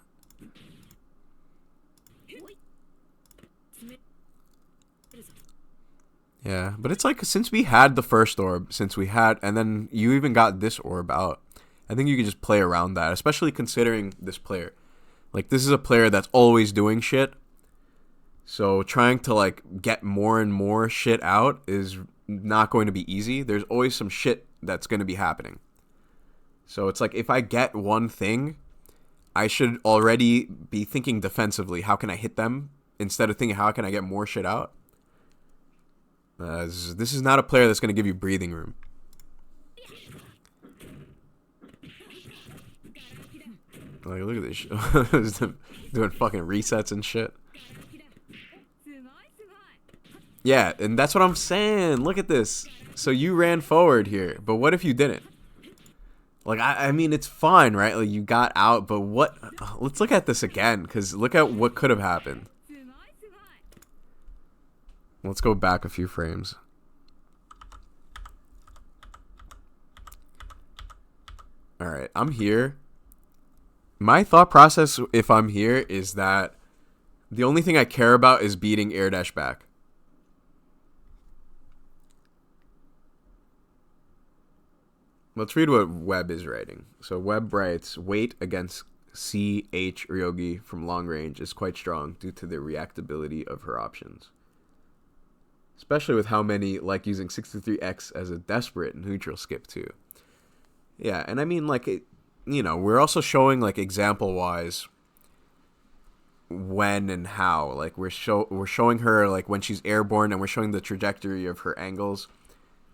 A: Yeah, but it's like since we had the first orb, and then you even got this orb out, I think you could just play around that, especially considering this player. Like, this is a player that's always doing shit, so trying to, like, get more and more shit out is not going to be easy. There's always some shit that's going to be happening. So it's like, if I get one thing, I should already be thinking defensively, how can I hit them, instead of thinking, how can I get more shit out? This is not a player that's going to give you breathing room. Like, look at this shit. Doing fucking resets and shit. Yeah, and that's what I'm saying. Look at this. So you ran forward here, but what if you didn't? Like, I mean, it's fine, right? Like, you got out, but what? Let's look at this again, because look at what could have happened. Let's go back a few frames. Alright, I'm here. My thought process, if I'm here, is that the only thing I care about is beating air dash back. Let's read what Webb is writing. So Webb writes, weight against CH Ryogi from long range is quite strong due to the reactability of her options. Especially with how many like using 63X as a desperate neutral skip too. Yeah, and I mean, like, we're also showing, like, example-wise when and how. Like, we're showing her, like, when she's airborne, and we're showing the trajectory of her angles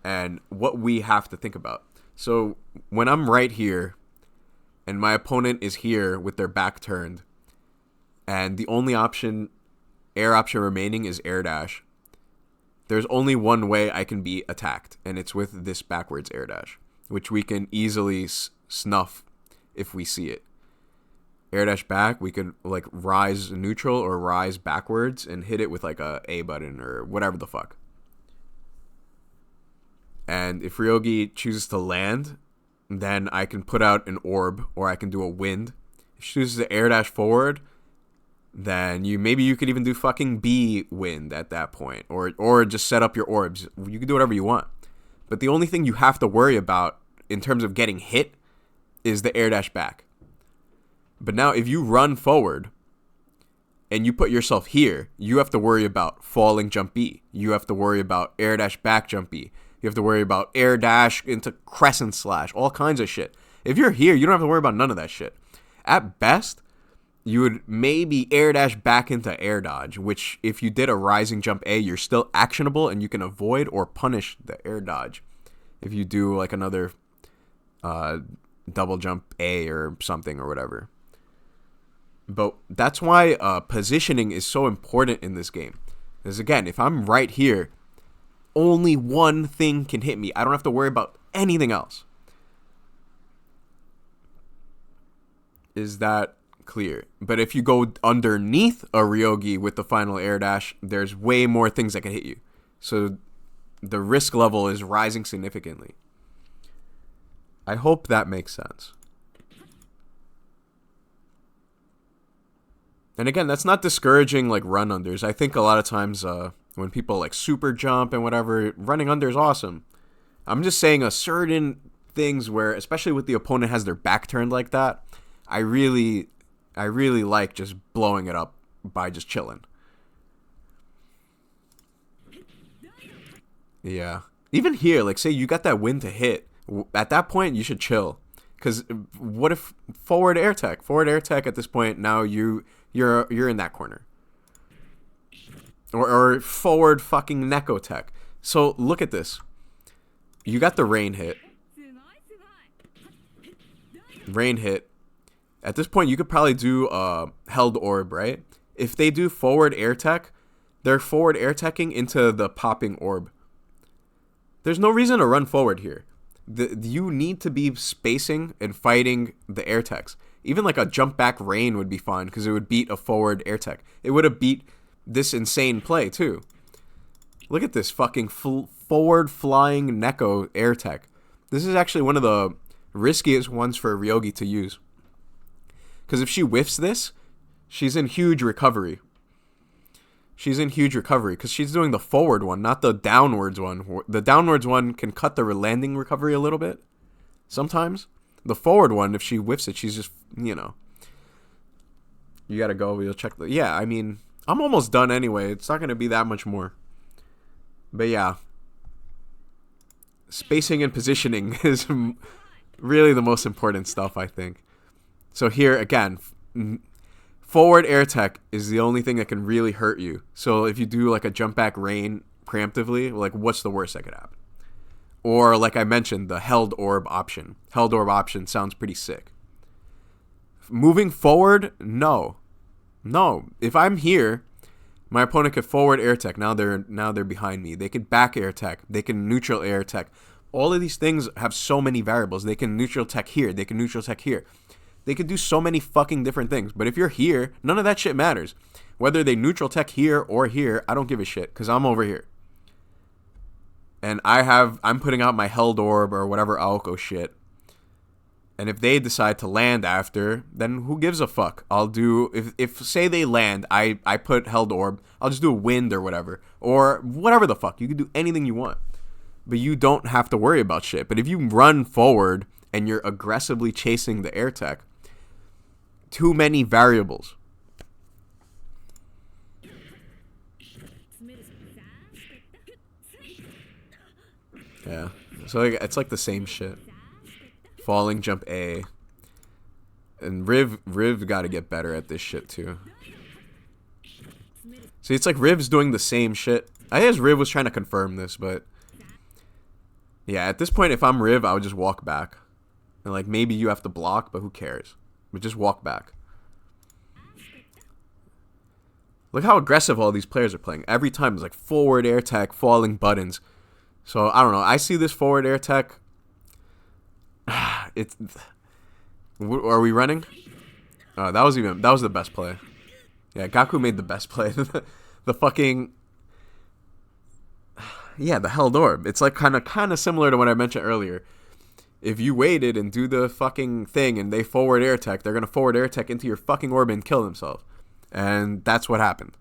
A: and what we have to think about. So when I'm right here and my opponent is here with their back turned and the only air option remaining is air dash, there's only one way I can be attacked, and it's with this backwards air dash, which we can easily snuff if we see it. Air dash back, we could, like, rise neutral or rise backwards and hit it with, like, a button or whatever the fuck. And if Ryogi chooses to land, then I can put out an orb or I can do a wind. If she chooses to air dash forward, then maybe you could even do fucking B wind at that point, or just set up your orbs. You can do whatever you want. But the only thing you have to worry about in terms of getting hit is the air dash back. But now if you run forward and you put yourself here, you have to worry about falling jump B. You have to worry about air dash back jump B. You have to worry about air dash into crescent slash, all kinds of shit. If you're here, you don't have to worry about none of that shit. At best, you would maybe air dash back into air dodge, which if you did a rising jump A, you're still actionable and you can avoid or punish the air dodge. If you do like another double jump A or something or whatever. But that's why positioning is so important in this game. Because again, if I'm right here, only one thing can hit me. I don't have to worry about anything else. Is that clear? But if you go underneath a Ryogi with the final air dash, there's way more things that can hit you. So the risk level is rising significantly. I hope that makes sense. And again, that's not discouraging like run unders. I think a lot of times when people like super jump and whatever, running under is awesome. I'm just saying a certain things where, especially with the opponent has their back turned like that, I really like just blowing it up by just chilling. Yeah. Even here, like say you got that win to hit, at that point you should chill. Because what if forward air tech at this point, now you're in that corner. Or forward fucking Neko tech. So look at this. You got the rain hit. Rain hit. At this point, you could probably do held orb, right? If they do forward air tech, they're forward air teching into the popping orb. There's no reason to run forward here. You need to be spacing and fighting the air techs. Even like a jump back rain would be fine because it would beat a forward air tech. It would have beat this insane play too. Look at this fucking forward flying Neko air tech. This is actually one of the riskiest ones for Ryogi to use. Because if she whiffs this, she's in huge recovery. She's in huge recovery because she's doing the forward one, not the downwards one. The downwards one can cut the landing recovery a little bit sometimes. The forward one, if she whiffs it, she's just, you know. You gotta go, you'll check the... Yeah, I mean, I'm almost done anyway. It's not gonna be that much more. But yeah. Spacing and positioning is really the most important stuff, I think. So here, again, forward air tech is the only thing that can really hurt you. So if you do like a jump back rain preemptively, like what's the worst that could happen? Or like I mentioned, the held orb option. Held orb option sounds pretty sick. Moving forward, no. If I'm here, my opponent could forward air tech. Now they're behind me. They could back air tech. They can neutral air tech. All of these things have so many variables. They can neutral tech here. They can neutral tech here. They could do so many fucking different things. But if you're here, none of that shit matters. Whether they neutral tech here or here, I don't give a shit because I'm over here. And I'm putting out my held orb or whatever Aoko shit. And if they decide to land after, then who gives a fuck? I'll do, if say they land, I put held orb, I'll just do a wind or whatever. Or whatever the fuck. You can do anything you want. But you don't have to worry about shit. But if you run forward and you're aggressively chasing the air tech, too many variables. Yeah. So it's like the same shit. Falling jump A. And Riv got to get better at this shit too. See, it's like Riv's doing the same shit. I guess Riv was trying to confirm this, but yeah, at this point, if I'm Riv, I would just walk back. And like maybe you have to block, but who cares? But just walk back. Look how aggressive all these players are playing. Every time it's like forward air tech, falling buttons. So I don't know. I see this forward air tech. It's. Are we running? That was the best play. Yeah, Gaku made the best play. The fucking. Yeah, the held orb. It's like kind of similar to what I mentioned earlier. If you waited and do the fucking thing and they forward air tech, they're gonna forward air tech into your fucking orb and kill themselves. And that's what happened.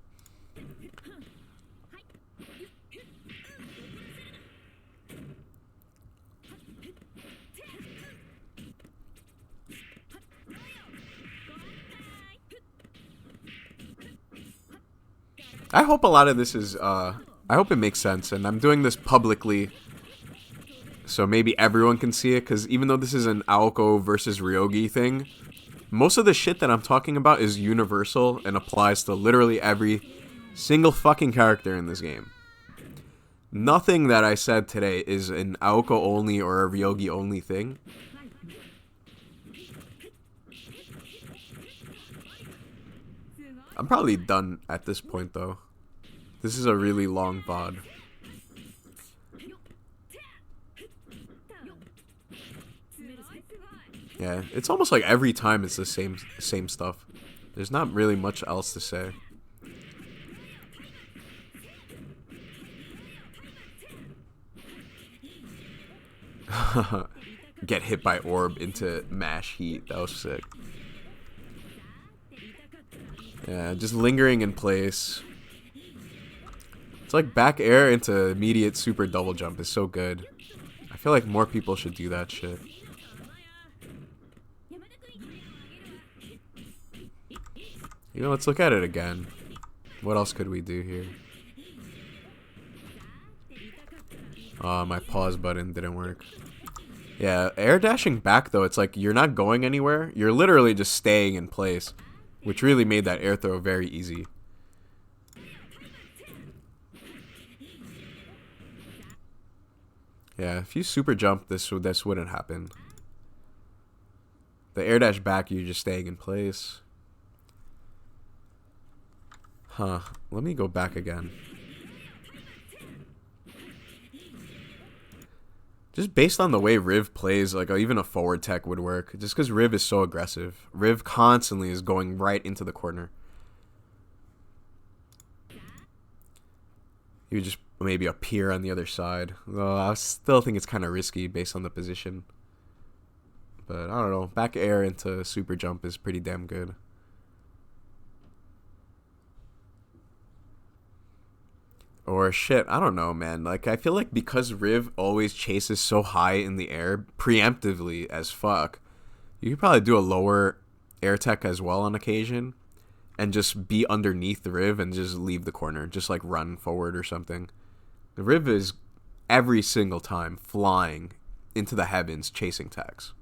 A: I hope a lot of this is, I hope it makes sense, and I'm doing this publicly, so maybe everyone can see it, because even though this is an Aoko versus Ryogi thing, most of the shit that I'm talking about is universal and applies to literally every single fucking character in this game. Nothing that I said today is an Aoko only or a Ryogi only thing. I'm probably done at this point, though. This is a really long VOD. Yeah, it's almost like every time it's the same stuff. There's not really much else to say. Get hit by orb into mash heat. That was sick. Yeah, just lingering in place. It's like back air into immediate super double jump is so good. I feel like more people should do that shit. You know, let's look at it again. What else could we do here? My pause button didn't work. Yeah, air dashing back though, it's like you're not going anywhere. You're literally just staying in place, which really made that air throw very easy. Yeah, if you super jump, this wouldn't happen. The air dash back, you're just staying in place. Huh. Let me go back again. Just based on the way Riv plays, like even a forward tech would work. Just because Riv is so aggressive. Riv constantly is going right into the corner. You would just maybe appear on the other side. Though I still think it's kind of risky based on the position. But I don't know. Back air into super jump is pretty damn good. Or shit, I don't know, man. Like, I feel like because Riv always chases so high in the air, preemptively as fuck, you could probably do a lower air tech as well on occasion, and just be underneath the Riv and just leave the corner. Just, like, run forward or something. The Riv is every single time flying into the heavens chasing techs.